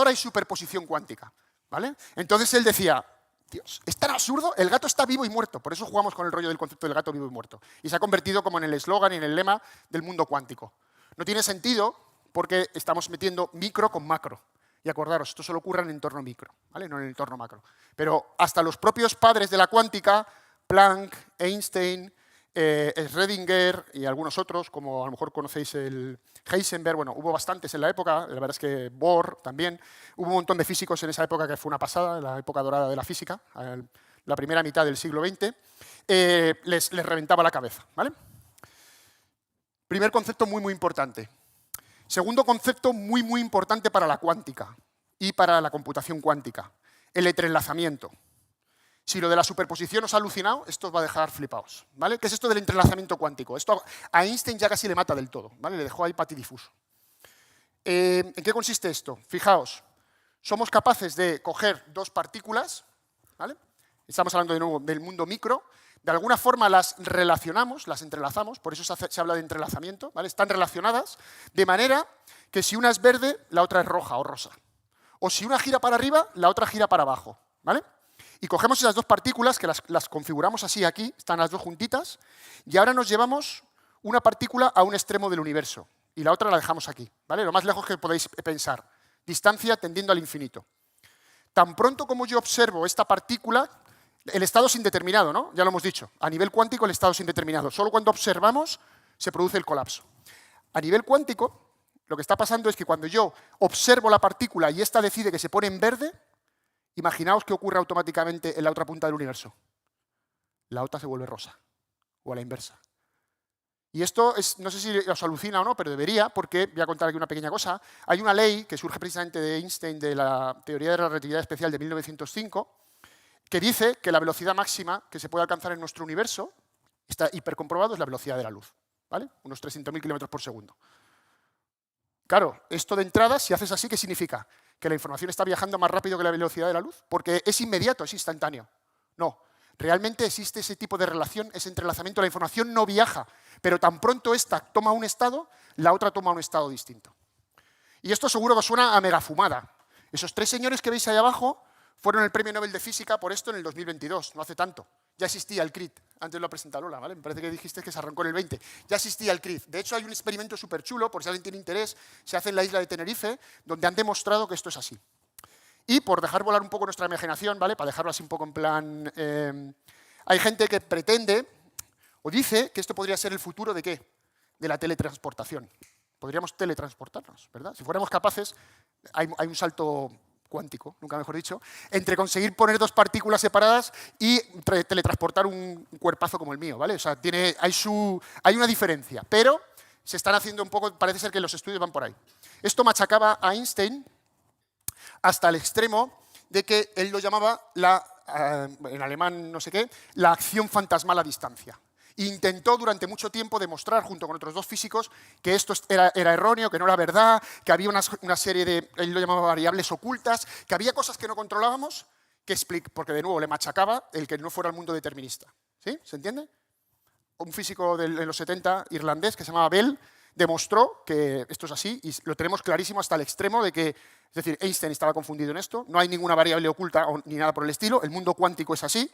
hay superposición cuántica, ¿vale? Entonces él decía, Dios, es tan absurdo, el gato está vivo y muerto. Por eso jugamos con el rollo del concepto del gato vivo y muerto. Y se ha convertido como en el eslogan y en el lema del mundo cuántico. No tiene sentido porque estamos metiendo micro con macro. Y acordaros, esto solo ocurre en el entorno micro, ¿vale? No en el entorno macro. Pero hasta los propios padres de la cuántica, Planck, Einstein, Schrödinger y algunos otros, como a lo mejor conocéis el Heisenberg, bueno, hubo bastantes en la época, la verdad es que Bohr también, hubo un montón de físicos en esa época que fue una pasada, la época dorada de la física, la primera mitad del siglo XX, les reventaba la cabeza, ¿vale? Primer concepto muy importante. Segundo concepto muy importante para la cuántica y para la computación cuántica, el entrelazamiento. Si lo de la superposición os ha alucinado, esto os va a dejar flipaos, ¿vale? ¿Qué es esto del entrelazamiento cuántico? Esto a Einstein ya casi le mata del todo, ¿vale? Le dejó ahí patidifuso. ¿En qué consiste esto? Fijaos, somos capaces de coger dos partículas, ¿vale? Estamos hablando de nuevo del mundo micro, de alguna forma las relacionamos, las entrelazamos, por eso se habla de entrelazamiento, ¿vale? Están relacionadas de manera que si una es verde, la otra es roja o rosa. O si una gira para arriba, la otra gira para abajo, ¿vale? Y cogemos esas dos partículas, que las configuramos así aquí, están las dos juntitas, y ahora nos llevamos una partícula a un extremo del universo, y la otra la dejamos aquí, ¿vale? Lo más lejos que podéis pensar, distancia tendiendo al infinito. Tan pronto como yo observo esta partícula, el estado es indeterminado, ¿no? Ya lo hemos dicho, a nivel cuántico el estado es indeterminado, solo cuando observamos se produce el colapso. A nivel cuántico, lo que está pasando es que cuando yo observo la partícula y esta decide que se pone en verde, imaginaos qué ocurre automáticamente en la otra punta del universo. La otra se vuelve rosa, o a la inversa. Y esto no sé si os alucina o no, pero debería, porque voy a contar aquí una pequeña cosa. Hay una ley que surge precisamente de Einstein, de la teoría de la relatividad especial de 1905, que dice que la velocidad máxima que se puede alcanzar en nuestro universo, está hipercomprobado, es la velocidad de la luz, ¿vale? Unos 300.000 kilómetros por segundo. Claro, esto de entrada, si haces así, ¿qué significa? ¿Que la información está viajando más rápido que la velocidad de la luz? Porque es inmediato, es instantáneo. No, realmente existe ese tipo de relación, ese entrelazamiento. La información no viaja, pero tan pronto esta toma un estado, la otra toma un estado distinto. Y esto seguro que os suena a megafumada. Esos tres señores que veis ahí abajo fueron el Premio Nobel de Física por esto en el 2022, no hace tanto. Ya existía el CRIT, antes lo ha presentado Lola, ¿vale? Me parece que dijiste que se arrancó en el 20. Ya existía el CRIT. De hecho, hay un experimento súper chulo, por si alguien tiene interés, se hace en la isla de Tenerife, donde han demostrado que esto es así. Y por dejar volar un poco nuestra imaginación, ¿vale? Para dejarlo así un poco en plan... hay gente que pretende o dice que esto podría ser el futuro ¿de qué? De la teletransportación. Podríamos teletransportarnos, ¿verdad? Si fuéramos capaces, hay un salto cuántico, nunca mejor dicho, entre conseguir poner dos partículas separadas y teletransportar un cuerpazo como el mío, ¿vale? O sea, hay una diferencia, pero se están haciendo un poco, parece ser que los estudios van por ahí. Esto machacaba a Einstein hasta el extremo de que él lo llamaba, en alemán no sé qué, la acción fantasmal a distancia. Intentó durante mucho tiempo demostrar, junto con otros dos físicos, que esto era erróneo, que no era verdad, que había una serie de, él lo llamaba variables ocultas, que había cosas que no controlábamos, porque de nuevo le machacaba el que no fuera el mundo determinista. ¿Sí? ¿Se entiende? Un físico de los 70, irlandés, que se llamaba Bell, demostró que esto es así y lo tenemos clarísimo hasta el extremo de que, es decir, Einstein estaba confundido en esto, no hay ninguna variable oculta ni nada por el estilo, el mundo cuántico es así,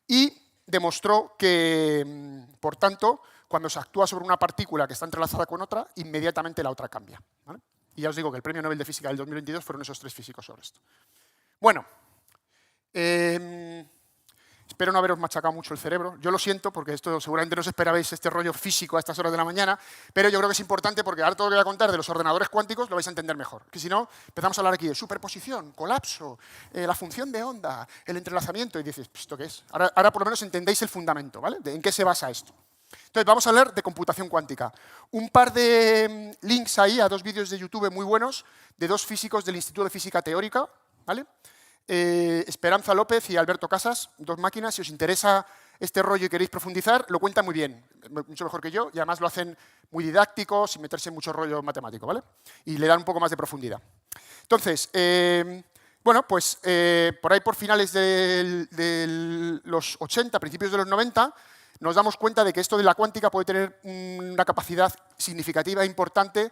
y demostró que, por tanto, cuando se actúa sobre una partícula que está entrelazada con otra, inmediatamente la otra cambia, ¿vale? Y ya os digo que el Premio Nobel de Física del 2022 fueron esos tres físicos sobre esto. Bueno, espero no haberos machacado mucho el cerebro. Yo lo siento, porque esto seguramente no os esperabais este rollo físico a estas horas de la mañana, pero yo creo que es importante porque ahora todo lo que voy a contar de los ordenadores cuánticos lo vais a entender mejor. Que si no, empezamos a hablar aquí de superposición, colapso, la función de onda, el entrelazamiento, y dices, ¿esto qué es? Ahora por lo menos entendéis el fundamento, ¿vale? ¿En qué se basa esto? Entonces, vamos a hablar de computación cuántica. Un par de links ahí a dos vídeos de YouTube muy buenos de dos físicos del Instituto de Física Teórica, ¿vale? Esperanza López y Alberto Casas, dos máquinas. Si os interesa este rollo y queréis profundizar, lo cuentan muy bien, mucho mejor que yo, y además lo hacen muy didáctico, sin meterse en mucho rollo matemático, ¿vale? Y le dan un poco más de profundidad. Entonces, bueno, pues por ahí por finales de los 80, principios de los 90, nos damos cuenta de que esto de la cuántica puede tener una capacidad significativa e importante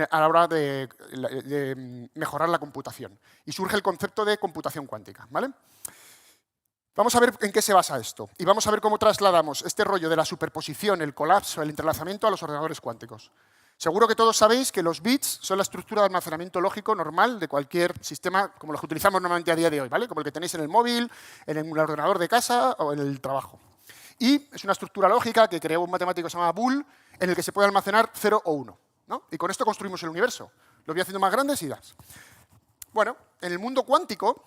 a la hora de mejorar la computación. Y surge el concepto de computación cuántica, ¿vale? Vamos a ver en qué se basa esto. Y vamos a ver cómo trasladamos este rollo de la superposición, el colapso, el entrelazamiento a los ordenadores cuánticos. Seguro que todos sabéis que los bits son la estructura de almacenamiento lógico normal de cualquier sistema como los que utilizamos normalmente a día de hoy, ¿vale? Como el que tenéis en el móvil, en el ordenador de casa o en el trabajo. Y es una estructura lógica que creó un matemático que se llama Boole, en el que se puede almacenar 0 o 1, ¿no? Y con esto construimos el universo. Lo voy haciendo más grandes y das. Bueno, en el mundo cuántico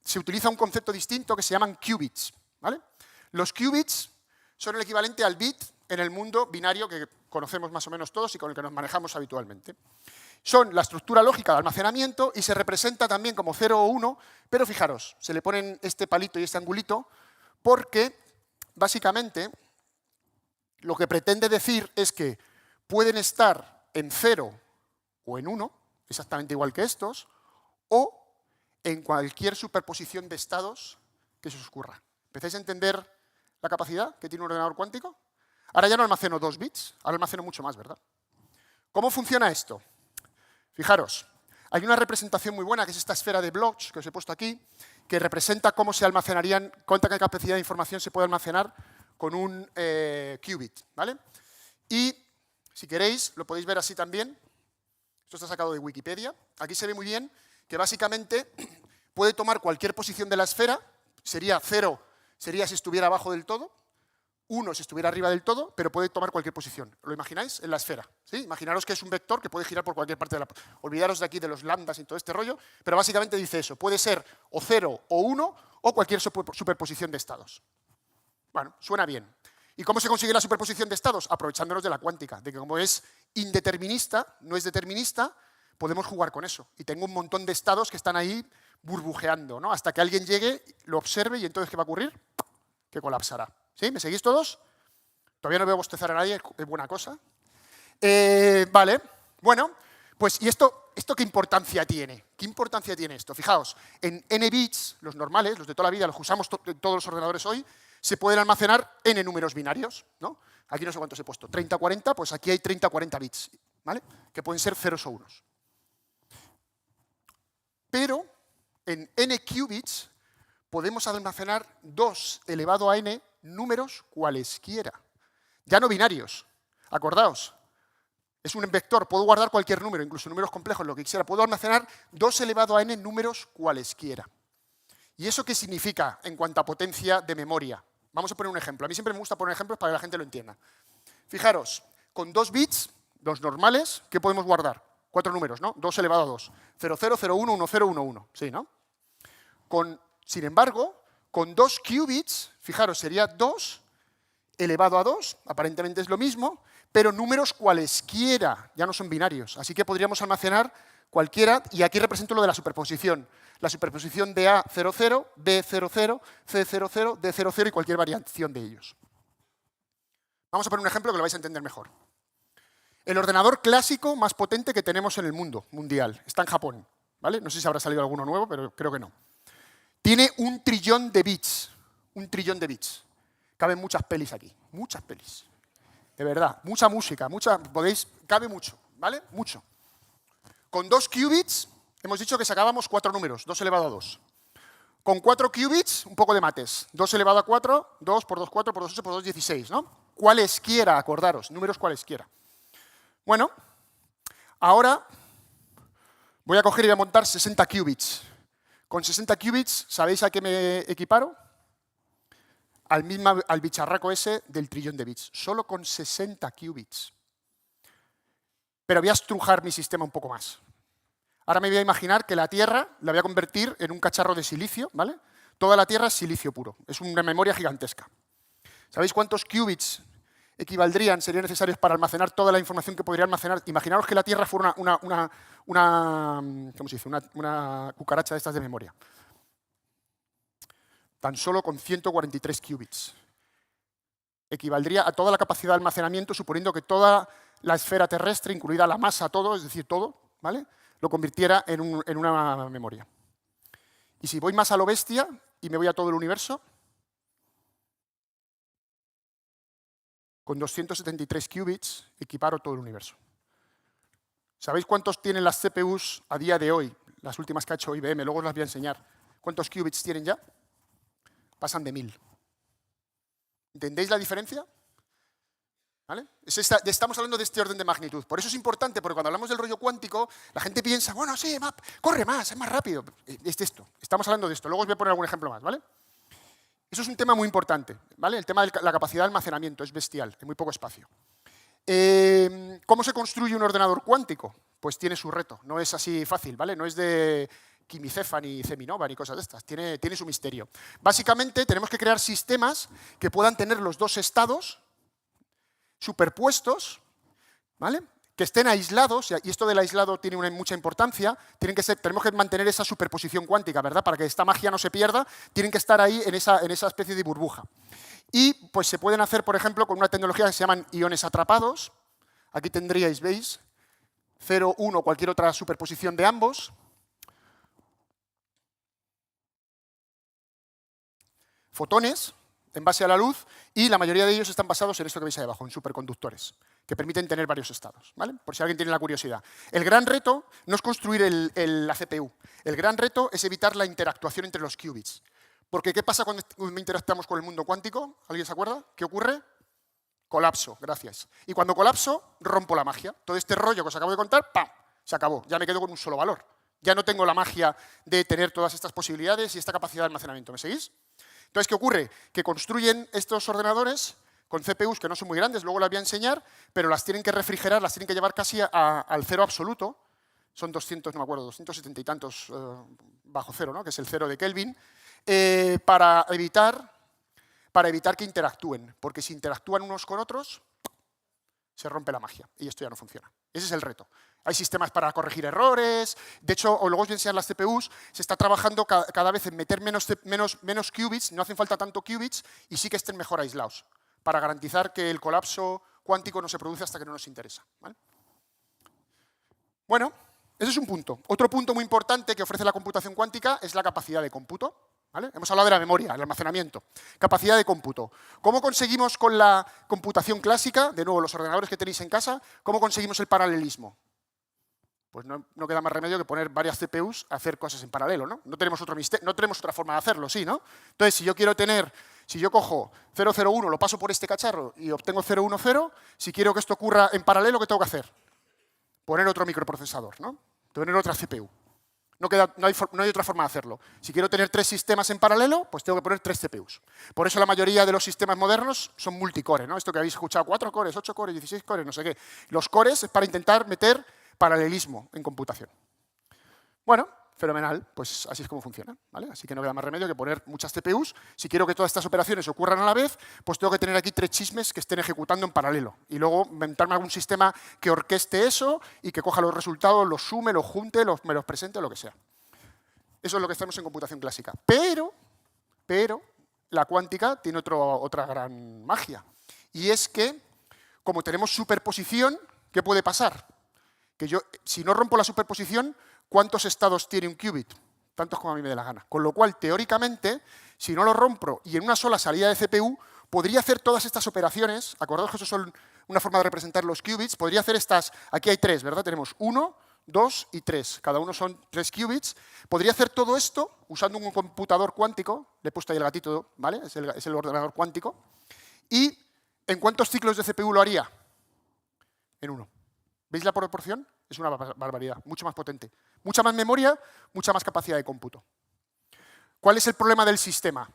se utiliza un concepto distinto que se llaman qubits, ¿vale? Los qubits son el equivalente al bit en el mundo binario que conocemos más o menos todos y con el que nos manejamos habitualmente. Son la estructura lógica de almacenamiento y se representa también como 0 o 1, pero fijaros, se le ponen este palito y este angulito porque, básicamente, lo que pretende decir es que pueden estar en 0 o en 1, exactamente igual que estos, o en cualquier superposición de estados que se os ocurra. ¿Empezáis a entender la capacidad que tiene un ordenador cuántico? Ahora ya no almaceno 2 bits, ahora almaceno mucho más, ¿verdad? ¿Cómo funciona esto? Fijaros, hay una representación muy buena, que es esta esfera de Bloch, que os he puesto aquí, que representa cómo se almacenarían, cuánta capacidad de información se puede almacenar con un qubit, ¿vale? Y, si queréis, lo podéis ver así también. Esto está sacado de Wikipedia. Aquí se ve muy bien que, básicamente, puede tomar cualquier posición de la esfera. Sería 0, sería si estuviera abajo del todo. 1 si estuviera arriba del todo, pero puede tomar cualquier posición. ¿Lo imagináis? En la esfera. ¿Sí? Imaginaros que es un vector que puede girar por cualquier parte de la... Olvidaros de aquí de los lambdas y todo este rollo, pero básicamente dice eso. Puede ser o 0 o 1 o cualquier superposición de estados. Bueno, suena bien. ¿Y cómo se consigue la superposición de estados? Aprovechándonos de la cuántica, de que como es indeterminista, no es determinista, podemos jugar con eso. Y tengo un montón de estados que están ahí burbujeando, ¿no? Hasta que alguien llegue, lo observe y entonces ¿qué va a ocurrir? Que colapsará. ¿Sí? ¿Me seguís todos? Todavía no veo bostezar a nadie, es buena cosa. Vale, bueno, pues ¿y esto qué importancia tiene? ¿Qué importancia tiene esto? Fijaos, en n bits, los normales, los de toda la vida, los que usamos todos los ordenadores hoy, se pueden almacenar n números binarios, ¿no? Aquí no sé cuántos he puesto, 30 o 40, pues aquí hay 30 o 40 bits, ¿vale? Que pueden ser ceros o unos. Pero en n qubits podemos almacenar 2 elevado a n números cualesquiera. Ya no binarios. Acordaos, es un vector, puedo guardar cualquier número, incluso números complejos, lo que quisiera. Puedo almacenar 2 elevado a n números cualesquiera. ¿Y eso qué significa en cuanto a potencia de memoria? Vamos a poner un ejemplo. A mí siempre me gusta poner ejemplos para que la gente lo entienda. Fijaros, con 2 bits, los normales, ¿qué podemos guardar? 4 números, ¿no? 2 elevado a 2. 0, 0, 0, 1, 1, 0, 1, 1. Sí, ¿no? Sin embargo, con 2 qubits, fijaros, sería 2 elevado a 2, aparentemente es lo mismo, pero números cualesquiera, ya no son binarios. Así que podríamos almacenar cualquiera, y aquí represento lo de la superposición. La superposición de A, 0, 0, B, 0, 0, C, 0, 0, D, 0, 0 y cualquier variación de ellos. Vamos a poner un ejemplo que lo vais a entender mejor. El ordenador clásico más potente que tenemos en el mundo mundial está en Japón, ¿vale? No sé si habrá salido alguno nuevo, pero creo que no. Tiene 1 trillón de bits. 1 trillón de bits. Caben muchas pelis aquí. Muchas pelis. De verdad. Mucha música. Cabe mucho. ¿Vale? Mucho. Con 2 qubits, hemos dicho que sacábamos 4 números. 2 elevado a 2. Con 4 qubits, un poco de mates. 2 elevado a 4, 2 por 2, 4 por 2, 8 por 2, 16, ¿no? Cualesquiera, acordaros. Números cualesquiera. Bueno, ahora voy a coger y voy a montar 60 qubits. Con 60 qubits, ¿sabéis a qué me equiparo? Al bicharraco ese del trillón de bits. Solo con 60 qubits. Pero voy a estrujar mi sistema un poco más. Ahora me voy a imaginar que la Tierra la voy a convertir en un cacharro de silicio, ¿vale? Toda la Tierra es silicio puro. Es una memoria gigantesca. ¿Sabéis cuántos qubits serían necesarios para almacenar toda la información que podría almacenar? Imaginaos que la Tierra fuera ¿cómo se dice? Una cucaracha de estas de memoria. Tan solo con 143 qubits. Equivaldría a toda la capacidad de almacenamiento, suponiendo que toda la esfera terrestre, incluida la masa, todo, es decir, todo, ¿vale? Lo convirtiera en una memoria. Y si voy más a lo bestia y me voy a todo el universo, con 273 qubits equiparo todo el universo. ¿Sabéis cuántos tienen las CPUs a día de hoy? Las últimas que ha hecho IBM, luego os las voy a enseñar. ¿Cuántos qubits tienen ya? Pasan de 1000. ¿Entendéis la diferencia? ¿Vale? Estamos hablando de este orden de magnitud. Por eso es importante, porque cuando hablamos del rollo cuántico, la gente piensa, bueno, sí, corre más, es más rápido. Es de esto. Estamos hablando de esto. Luego os voy a poner algún ejemplo más, ¿vale? Eso es un tema muy importante, ¿vale? El tema de la capacidad de almacenamiento es bestial, hay muy poco espacio. ¿Cómo se construye un ordenador cuántico? Pues tiene su reto, no es así fácil, ¿vale? No es de quimicefa ni Ceminova ni cosas de estas, tiene su misterio. Básicamente tenemos que crear sistemas que puedan tener los dos estados superpuestos, ¿vale? Que estén aislados, y esto del aislado tiene mucha importancia, tenemos que mantener esa superposición cuántica, ¿verdad? Para que esta magia no se pierda, tienen que estar ahí en esa especie de burbuja. Y pues se pueden hacer, por ejemplo, con una tecnología que se llaman iones atrapados. Aquí tendríais, ¿veis? 0, 1, cualquier otra superposición de ambos. Fotones, en base a la luz, y la mayoría de ellos están basados en esto que veis ahí abajo, en superconductores, que permiten tener varios estados, ¿vale? Por si alguien tiene la curiosidad. El gran reto no es construir la CPU, el gran reto es evitar la interactuación entre los qubits. Porque ¿qué pasa cuando interactuamos con el mundo cuántico? ¿Alguien se acuerda? ¿Qué ocurre? Colapso, gracias. Y cuando colapso, rompo la magia. Todo este rollo que os acabo de contar, ¡pam!, se acabó. Ya me quedo con un solo valor. Ya no tengo la magia de tener todas estas posibilidades y esta capacidad de almacenamiento. ¿Me seguís? Entonces, ¿qué ocurre? Que construyen estos ordenadores con CPUs que no son muy grandes, luego las voy a enseñar, pero las tienen que refrigerar, las tienen que llevar casi al cero absoluto. Son 200, no me acuerdo, 270 y tantos bajo cero, ¿no? Que es el cero de Kelvin, para evitar que interactúen. Porque si interactúan unos con otros, se rompe la magia y esto ya no funciona. Ese es el reto. Hay sistemas para corregir errores. De hecho, o luego os voy a enseñar las CPUs, se está trabajando cada vez en meter menos qubits, no hacen falta tanto qubits y sí que estén mejor aislados, para garantizar que el colapso cuántico no se produce hasta que no nos interesa, ¿vale? Bueno, ese es un punto. Otro punto muy importante que ofrece la computación cuántica es la capacidad de cómputo, ¿vale? Hemos hablado de la memoria, el almacenamiento. Capacidad de cómputo. ¿Cómo conseguimos con la computación clásica, de nuevo, los ordenadores que tenéis en casa, cómo conseguimos el paralelismo? Pues no queda más remedio que poner varias CPUs a hacer cosas en paralelo, ¿no? No tenemos otra forma de hacerlo, ¿sí, no? Entonces, si yo cojo 001, lo paso por este cacharro y obtengo 010, si quiero que esto ocurra en paralelo, ¿qué tengo que hacer? Poner otro microprocesador, ¿no? Tener otra CPU. No hay otra forma de hacerlo. Si quiero tener 3 sistemas en paralelo, pues tengo que poner 3 CPUs. Por eso la mayoría de los sistemas modernos son multicore, ¿no? Esto que habéis escuchado, 4 cores, 8 cores, 16 cores, no sé qué. Los cores es para intentar meter paralelismo en computación. Bueno, fenomenal, pues así es como funciona, ¿vale? Así que no queda más remedio que poner muchas CPUs. Si quiero que todas estas operaciones ocurran a la vez, pues tengo que tener aquí 3 chismes que estén ejecutando en paralelo. Y luego inventarme algún sistema que orqueste eso y que coja los resultados, los sume, los junte, me los presente, lo que sea. Eso es lo que hacemos en computación clásica. Pero la cuántica tiene otra gran magia. Y es que, como tenemos superposición, ¿qué puede pasar? Que si no rompo la superposición, ¿cuántos estados tiene un qubit? Tantos como a mí me dé la gana. Con lo cual, teóricamente, si no lo rompo y en una sola salida de CPU, podría hacer todas estas operaciones. Acordaos que eso son una forma de representar los qubits. Podría hacer estas, aquí hay 3, ¿verdad? Tenemos 1, 2 y 3. Cada uno son 3 qubits. Podría hacer todo esto usando un computador cuántico. Le he puesto ahí el gatito, ¿vale? Es el ordenador cuántico. ¿Y en cuántos ciclos de CPU lo haría? En 1. ¿Veis la proporción? Es una barbaridad, mucho más potente. Mucha más memoria, mucha más capacidad de cómputo. ¿Cuál es el problema del sistema?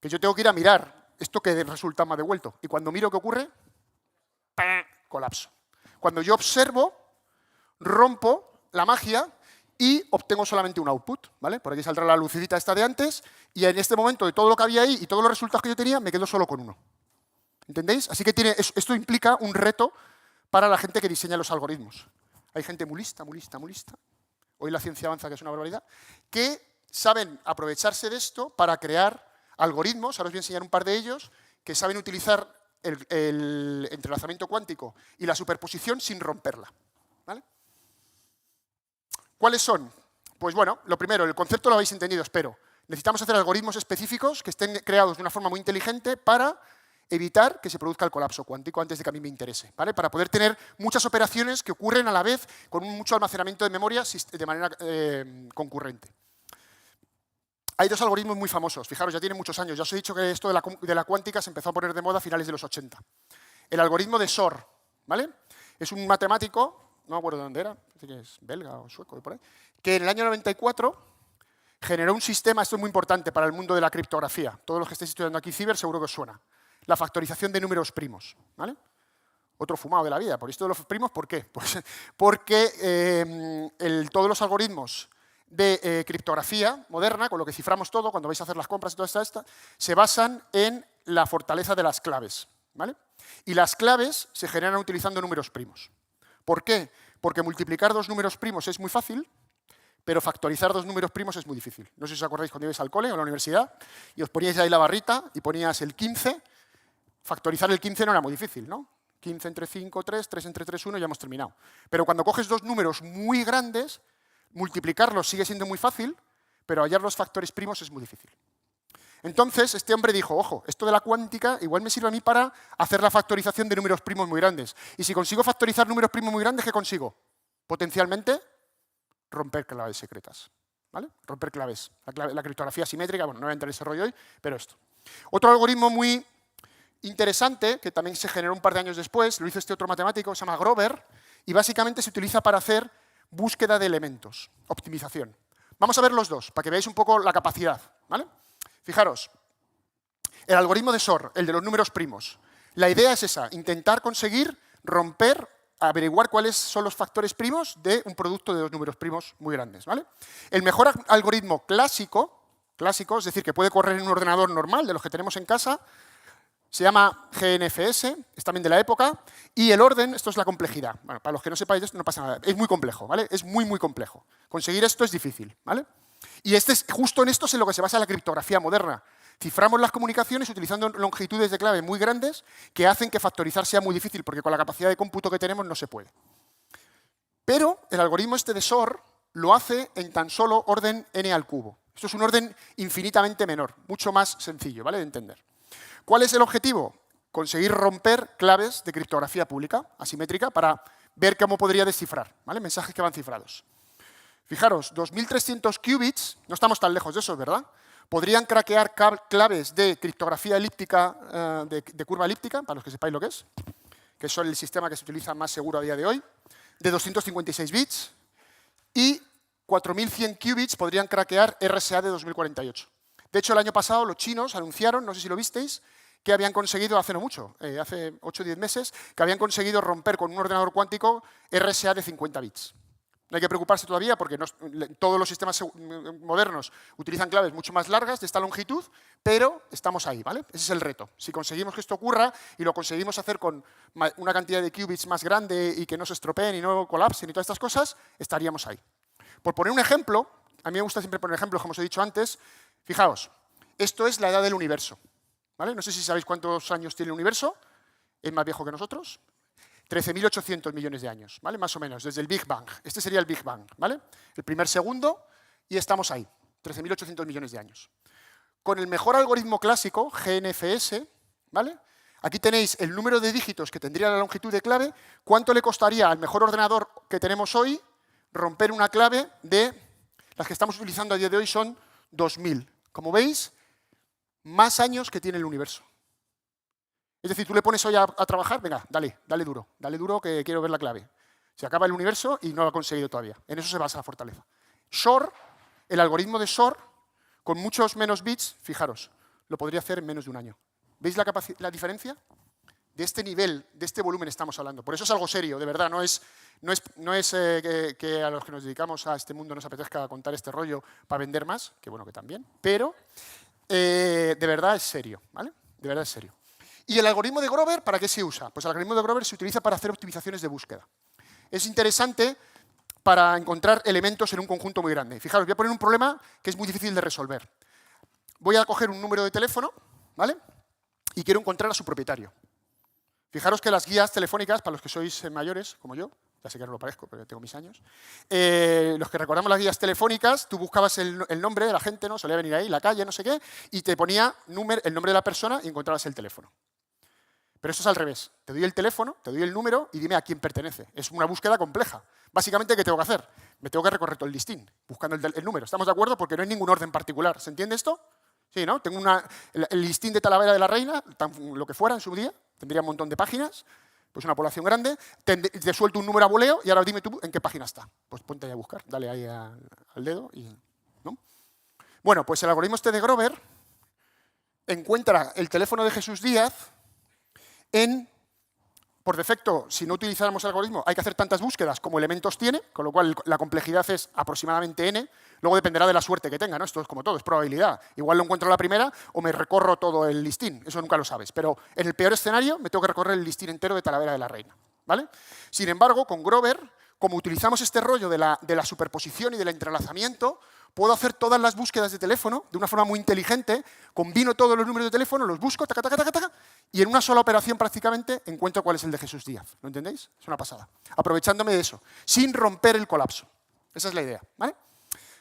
Que yo tengo que ir a mirar esto que resulta me ha devuelto. Y cuando miro qué ocurre, colapso. Cuando yo observo, rompo la magia y obtengo solamente un output, ¿vale? Por aquí saldrá la lucecita esta de antes y en este momento de todo lo que había ahí y todos los resultados que yo tenía, me quedo solo con uno. ¿Entendéis? Así que esto implica un reto para la gente que diseña los algoritmos. Hay gente muy lista. Hoy la ciencia avanza, que es una barbaridad, que saben aprovecharse de esto para crear algoritmos, ahora os voy a enseñar un par de ellos, que saben utilizar el entrelazamiento cuántico y la superposición sin romperla, ¿vale? ¿Cuáles son? Pues bueno, lo primero, el concepto lo habéis entendido, espero. Necesitamos hacer algoritmos específicos que estén creados de una forma muy inteligente para evitar que se produzca el colapso cuántico antes de que a mí me interese, ¿vale? Para poder tener muchas operaciones que ocurren a la vez con mucho almacenamiento de memoria de manera concurrente. Hay 2 algoritmos muy famosos, fijaros, ya tienen muchos años. Ya os he dicho que esto de la cuántica se empezó a poner de moda a finales de los 80. el algoritmo de Shor, ¿vale? Es un matemático, no me acuerdo de dónde era, parece que es belga o sueco, por ahí, que en el año 94 generó un sistema, esto es muy importante para el mundo de la criptografía. Todos los que estáis estudiando aquí ciber seguro que os suena. La factorización de números primos, ¿vale? Otro fumado de la vida. ¿Por esto de los primos? ¿Por qué? Pues porque todos los algoritmos de criptografía moderna, con lo que ciframos todo, cuando vais a hacer las compras y toda esta, se basan en la fortaleza de las claves, ¿vale? Y las claves se generan utilizando números primos. ¿Por qué? Porque multiplicar dos números primos es muy fácil, pero factorizar dos números primos es muy difícil. No sé si os acordáis cuando ibais al cole o a la universidad y os poníais ahí la barrita y ponías el 15. Factorizar el 15 no era muy difícil, ¿no? 15 entre 5, 3, 3 entre 3, 1, ya hemos terminado. Pero cuando coges dos números muy grandes, multiplicarlos sigue siendo muy fácil, pero hallar los factores primos es muy difícil. Entonces, este hombre dijo, ojo, esto de la cuántica igual me sirve a mí para hacer la factorización de números primos muy grandes. Y si consigo factorizar números primos muy grandes, ¿qué consigo? Potencialmente, romper claves secretas, ¿vale? Romper claves. La criptografía simétrica, bueno, no voy a entrar en ese rollo hoy, pero esto. Otro algoritmo muy interesante, que también se generó un par de años después, lo hizo este otro matemático, se llama Grover, y básicamente se utiliza para hacer búsqueda de elementos, optimización. Vamos a ver los dos, para que veáis un poco la capacidad, ¿vale? Fijaros, el algoritmo de Shor, el de los números primos. La idea es esa, intentar conseguir romper, averiguar cuáles son los factores primos de un producto de dos números primos muy grandes, ¿vale? El mejor algoritmo clásico, es decir, que puede correr en un ordenador normal, de los que tenemos en casa, se llama GNFS, es también de la época, y el orden, esto es la complejidad. Bueno, para los que no sepáis esto no pasa nada, es muy complejo, ¿vale? Es muy, muy complejo. Conseguir esto es difícil, ¿vale? Y justo en esto es en lo que se basa la criptografía moderna. Ciframos las comunicaciones utilizando longitudes de clave muy grandes que hacen que factorizar sea muy difícil, porque con la capacidad de cómputo que tenemos no se puede. Pero el algoritmo este de Shor lo hace en tan solo orden n al cubo. Esto es un orden infinitamente menor, mucho más sencillo, ¿vale? De entender. ¿Cuál es el objetivo? Conseguir romper claves de criptografía pública, asimétrica, para ver cómo podría descifrar, ¿vale? Mensajes que van cifrados. Fijaros, 2.300 qubits, no estamos tan lejos de eso, ¿verdad? Podrían craquear claves de criptografía elíptica, de curva elíptica, para los que sepáis lo que es el sistema que se utiliza más seguro a día de hoy, de 256 bits, y 4.100 qubits podrían craquear RSA de 2048. De hecho, el año pasado los chinos anunciaron, no sé si lo visteis, que habían conseguido, hace no mucho, hace 8 o 10 meses, que habían conseguido romper con un ordenador cuántico RSA de 50 bits. No hay que preocuparse todavía porque todos los sistemas modernos utilizan claves mucho más largas de esta longitud, pero estamos ahí, ¿vale? Ese es el reto. Si conseguimos que esto ocurra y lo conseguimos hacer con una cantidad de qubits más grande y que no se estropeen y no colapsen y todas estas cosas, estaríamos ahí. Por poner un ejemplo, a mí me gusta siempre poner ejemplos, como os he dicho antes. Fijaos, esto es la edad del universo, ¿vale? No sé si sabéis cuántos años tiene el universo, es más viejo que nosotros. 13.800 millones de años, ¿vale? Más o menos, desde el Big Bang. Este sería el Big Bang, ¿vale? El primer segundo, y estamos ahí, 13.800 millones de años. Con el mejor algoritmo clásico, GNFS, ¿vale? Aquí tenéis el número de dígitos que tendría la longitud de clave, cuánto le costaría al mejor ordenador que tenemos hoy romper una clave de, las que estamos utilizando a día de hoy son 2.000. Como veis, más años que tiene el universo. Es decir, tú le pones hoy a trabajar, venga, dale duro que quiero ver la clave. Se acaba el universo y no lo ha conseguido todavía. En eso se basa la fortaleza. Shor, el algoritmo de Shor, con muchos menos bits, fijaros, lo podría hacer en menos de un año. ¿Veis la diferencia? De este nivel, de este volumen estamos hablando. Por eso es algo serio, de verdad. No es que a los que nos dedicamos a este mundo nos apetezca contar este rollo para vender más, que bueno, que también, pero de verdad es serio, ¿vale? De verdad es serio. ¿Y el algoritmo de Grover para qué se usa? Pues el algoritmo de Grover se utiliza para hacer optimizaciones de búsqueda. Es interesante para encontrar elementos en un conjunto muy grande. Fijaros, voy a poner un problema que es muy difícil de resolver. Voy a coger un número de teléfono, ¿vale? Y quiero encontrar a su propietario. Fijaros que las guías telefónicas, para los que sois mayores, como yo, ya sé que no lo parezco, pero tengo mis años, los que recordamos las guías telefónicas, tú buscabas el nombre de la gente, ¿no? Solía venir ahí, la calle, no sé qué, y te ponía el nombre de la persona y encontrabas el teléfono. Pero esto es al revés. Te doy el teléfono, te doy el número y dime a quién pertenece. Es una búsqueda compleja. Básicamente, ¿qué tengo que hacer? Me tengo que recorrer todo el listín, buscando el número. ¿Estamos de acuerdo? Porque no hay ningún orden particular. ¿Se entiende esto? Sí, ¿no? Tengo el listín de Talavera de la Reina, lo que fuera en su día, tendría un montón de páginas, pues una población grande, te suelto un número a voleo y ahora dime tú en qué página está. Pues ponte ahí a buscar, dale ahí al dedo y... ¿no? Bueno, pues el algoritmo este de Grover encuentra el teléfono de Jesús Díaz por defecto, si no utilizáramos el algoritmo, hay que hacer tantas búsquedas como elementos tiene, con lo cual la complejidad es aproximadamente n. Luego dependerá de la suerte que tenga, ¿no? Esto es como todo, es probabilidad. Igual lo encuentro a la primera o me recorro todo el listín, eso nunca lo sabes. Pero en el peor escenario me tengo que recorrer el listín entero de Talavera de la Reina, ¿vale? Sin embargo, con Grover, como utilizamos este rollo de la superposición y del entrelazamiento, puedo hacer todas las búsquedas de teléfono de una forma muy inteligente, combino todos los números de teléfono, los busco, taca, taca, taca, taca, y en una sola operación prácticamente encuentro cuál es el de Jesús Díaz. ¿Lo entendéis? Es una pasada. Aprovechándome de eso, sin romper el colapso. Esa es la idea, ¿vale?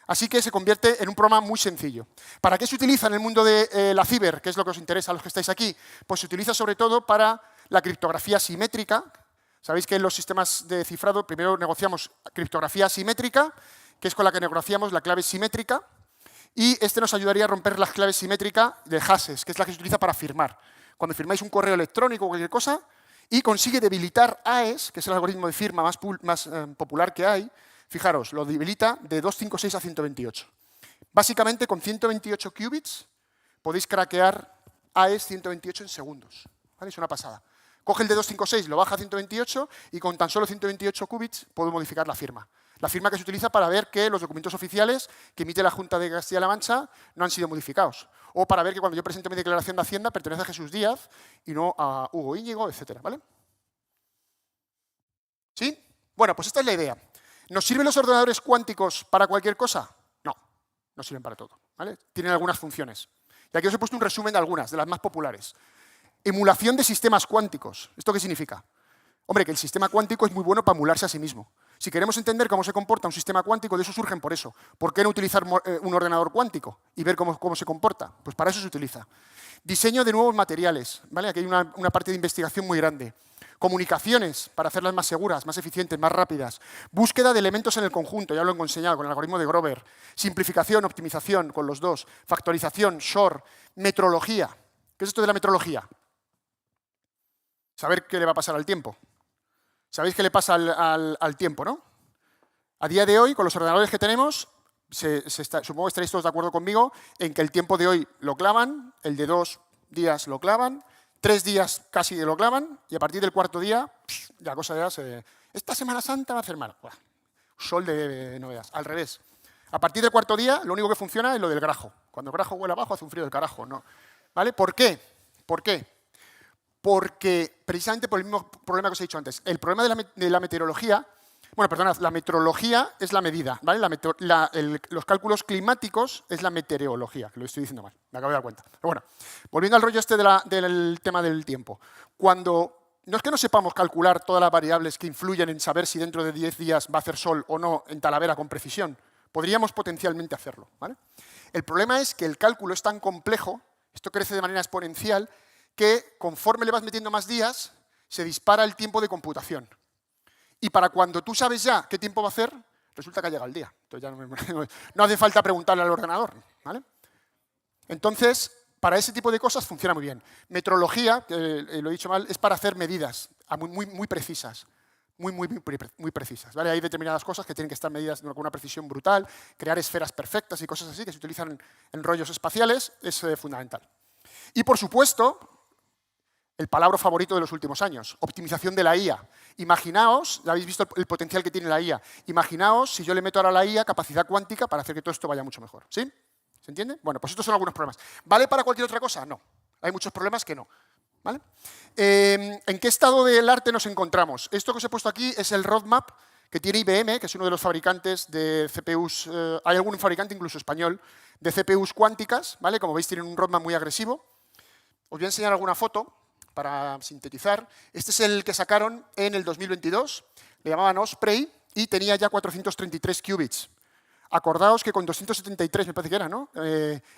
Así que se convierte en un programa muy sencillo. ¿Para qué se utiliza en el mundo de la ciber? ¿Qué es lo que os interesa a los que estáis aquí? Pues se utiliza sobre todo para la criptografía simétrica. Sabéis que en los sistemas de cifrado primero negociamos criptografía simétrica, que es con la que negociamos la clave simétrica, y este nos ayudaría a romper las claves simétricas de hashes, que es la que se utiliza para firmar. Cuando firmáis un correo electrónico o cualquier cosa, y consigue debilitar AES, que es el algoritmo de firma más popular que hay, fijaros, lo debilita de 256 a 128. Básicamente, con 128 qubits podéis craquear AES 128 en segundos. ¿Vale? Es una pasada. Coge el de 256, lo baja a 128 y con tan solo 128 qubits puedo modificar la firma. La firma que se utiliza para ver que los documentos oficiales que emite la Junta de Castilla-La Mancha no han sido modificados. O para ver que cuando yo presente mi declaración de Hacienda pertenece a Jesús Díaz y no a Hugo Íñigo, etc. ¿Vale? ¿Sí? Bueno, pues esta es la idea. ¿Nos sirven los ordenadores cuánticos para cualquier cosa? No, no sirven para todo. ¿Vale? Tienen algunas funciones. Y aquí os he puesto un resumen de algunas, de las más populares. Emulación de sistemas cuánticos. ¿Esto qué significa? Hombre, que el sistema cuántico es muy bueno para emularse a sí mismo. Si queremos entender cómo se comporta un sistema cuántico, de eso surgen por eso. ¿Por qué no utilizar un ordenador cuántico y ver cómo se comporta? Pues para eso se utiliza. Diseño de nuevos materiales. ¿Vale? Aquí hay una parte de investigación muy grande. Comunicaciones, para hacerlas más seguras, más eficientes, más rápidas. Búsqueda de elementos en el conjunto, ya lo he enseñado con el algoritmo de Grover. Simplificación, optimización con los dos. Factorización, short, metrología. ¿Qué es esto de la metrología? Saber qué le va a pasar al tiempo. ¿Sabéis qué le pasa al tiempo, no? A día de hoy, con los ordenadores que tenemos, supongo que estaréis todos de acuerdo conmigo en que el tiempo de hoy lo clavan, el de 2 días lo clavan, 3 días casi lo clavan, y a partir del cuarto día, la cosa ya se... Esta Semana Santa va a hacer mal. Buah, sol de novedades. Al revés. A partir del cuarto día, lo único que funciona es lo del grajo. Cuando el grajo huele abajo, hace un frío del carajo, ¿no? ¿Vale? ¿Por qué? ¿Por qué? Porque, precisamente por el mismo problema que os he dicho antes, el problema de la meteorología, bueno, perdonad, la metrología es la medida, ¿vale? Los cálculos climáticos es la meteorología, que lo estoy diciendo mal, me acabo de dar cuenta. Pero bueno, volviendo al rollo este del tema del tiempo. No es que no sepamos calcular todas las variables que influyen en saber si dentro de 10 días va a hacer sol o no en Talavera con precisión, podríamos potencialmente hacerlo, ¿vale? El problema es que el cálculo es tan complejo, esto crece de manera exponencial, que conforme le vas metiendo más días, se dispara el tiempo de computación. Y para cuando tú sabes ya qué tiempo va a hacer, resulta que ha llegado el día. Entonces ya no hace falta preguntarle al ordenador, ¿vale? Entonces, para ese tipo de cosas funciona muy bien. Metrología, que lo he dicho mal, es para hacer medidas muy precisas. Muy precisas, ¿vale? Hay determinadas cosas que tienen que estar medidas con una precisión brutal, crear esferas perfectas y cosas así que se utilizan en rollos espaciales, es fundamental. Y, por supuesto, el palabra favorito de los últimos años, optimización de la IA. Imaginaos, ya habéis visto el potencial que tiene la IA, imaginaos si yo le meto ahora a la IA capacidad cuántica para hacer que todo esto vaya mucho mejor. ¿Sí? ¿Se entiende? Bueno, pues estos son algunos problemas. ¿Vale para cualquier otra cosa? No. Hay muchos problemas que no. ¿Vale? ¿En qué estado del arte nos encontramos? Esto que os he puesto aquí es el roadmap que tiene IBM, que es uno de los fabricantes de CPUs, hay algún fabricante incluso español, de CPUs cuánticas, ¿vale? Como veis tienen un roadmap muy agresivo. Os voy a enseñar alguna foto para sintetizar. Este es el que sacaron en el 2022, le llamaban Osprey y tenía ya 433 qubits. Acordaos que con 273, me parece que era, ¿no?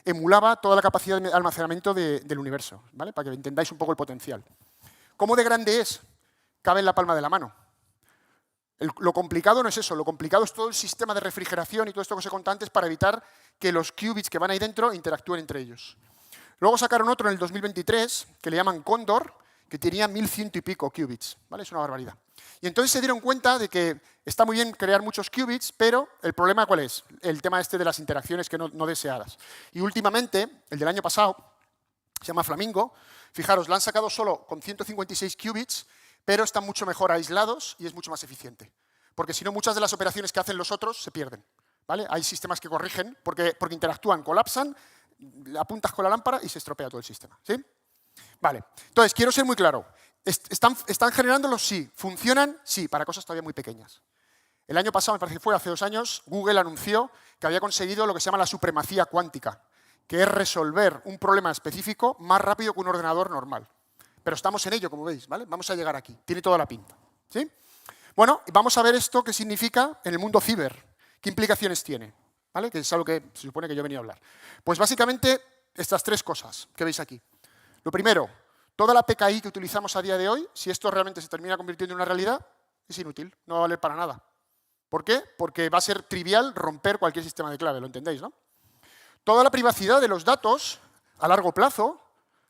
Emulaba toda la capacidad de almacenamiento del universo, ¿vale? Para que entendáis un poco el potencial. ¿Cómo de grande es? Cabe en la palma de la mano. Lo complicado no es eso, lo complicado es todo el sistema de refrigeración y todo esto que os he contado antes para evitar que los qubits que van ahí dentro interactúen entre ellos. Luego sacaron otro en el 2023, que le llaman Cóndor, que tenía 1100 y pico qubits, ¿vale? Es una barbaridad. Y entonces se dieron cuenta de que está muy bien crear muchos qubits, pero el problema ¿cuál es? El tema este de las interacciones que no deseadas. Y últimamente, el del año pasado, se llama Flamingo, fijaros, lo han sacado solo con 156 qubits, pero están mucho mejor aislados y es mucho más eficiente. Porque si no, muchas de las operaciones que hacen los otros se pierden, ¿vale? Hay sistemas que corrigen porque interactúan, colapsan, apuntas con la lámpara y se estropea todo el sistema, ¿sí? Vale, entonces, quiero ser muy claro. ¿Están generándolos? Sí. ¿Funcionan? Sí, para cosas todavía muy pequeñas. El año pasado, me parece que fue hace 2 años, Google anunció que había conseguido lo que se llama la supremacía cuántica, que es resolver un problema específico más rápido que un ordenador normal. Pero estamos en ello, como veis, ¿vale? Vamos a llegar aquí. Tiene toda la pinta, ¿sí? Bueno, vamos a ver esto qué significa en el mundo ciber. ¿Qué implicaciones tiene? ¿Vale? Que es algo que se supone que yo venía a hablar. Pues básicamente estas 3 cosas que veis aquí. Lo primero, toda la PKI que utilizamos a día de hoy, si esto realmente se termina convirtiendo en una realidad, es inútil, no va a valer para nada. ¿Por qué? Porque va a ser trivial romper cualquier sistema de clave, ¿lo entendéis, no? Toda la privacidad de los datos a largo plazo,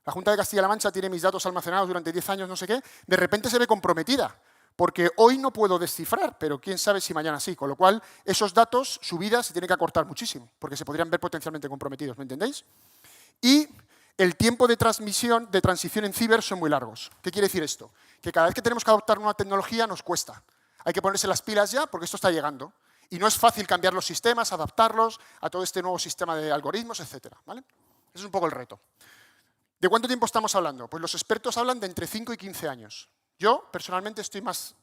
la Junta de Castilla-La Mancha tiene mis datos almacenados durante 10 años, no sé qué, de repente se ve comprometida, porque hoy no puedo descifrar, pero quién sabe si mañana sí. Con lo cual, esos datos, su vida se tiene que acortar muchísimo, porque se podrían ver potencialmente comprometidos, ¿me entendéis? Y el tiempo de transición en ciber son muy largos. ¿Qué quiere decir esto? Que cada vez que tenemos que adoptar nueva tecnología nos cuesta. Hay que ponerse las pilas ya porque esto está llegando. Y no es fácil cambiar los sistemas, adaptarlos a todo este nuevo sistema de algoritmos, etc. ¿Vale? Ese es un poco el reto. ¿De cuánto tiempo estamos hablando? Pues los expertos hablan de entre 5 y 15 años. Yo, personalmente, estoy más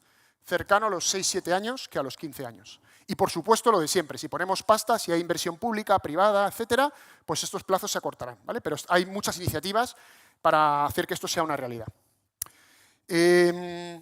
cercano a los 6-7 años que a los 15 años. Y, por supuesto, lo de siempre. Si ponemos pasta, si hay inversión pública, privada, etcétera, pues estos plazos se acortarán, ¿vale? Pero hay muchas iniciativas para hacer que esto sea una realidad. Y,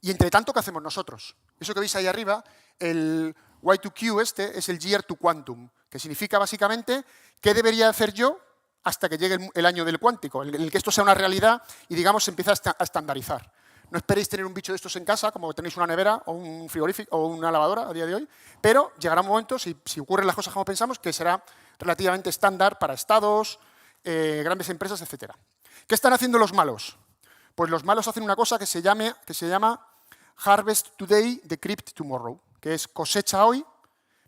entre tanto, ¿qué hacemos nosotros? Eso que veis ahí arriba, el Y2Q es el Year to Quantum, que significa, básicamente, ¿qué debería hacer yo hasta que llegue el año del cuántico, en el que esto sea una realidad y, digamos, se empieza a estandarizar? No esperéis tener un bicho de estos en casa, como tenéis una nevera o un frigorífico o una lavadora a día de hoy, pero llegará un momento, si ocurren las cosas como pensamos, que será relativamente estándar para estados, grandes empresas, etc. ¿Qué están haciendo los malos? Pues los malos hacen una cosa que se llama Harvest Today, Decrypt Tomorrow, que es cosecha hoy.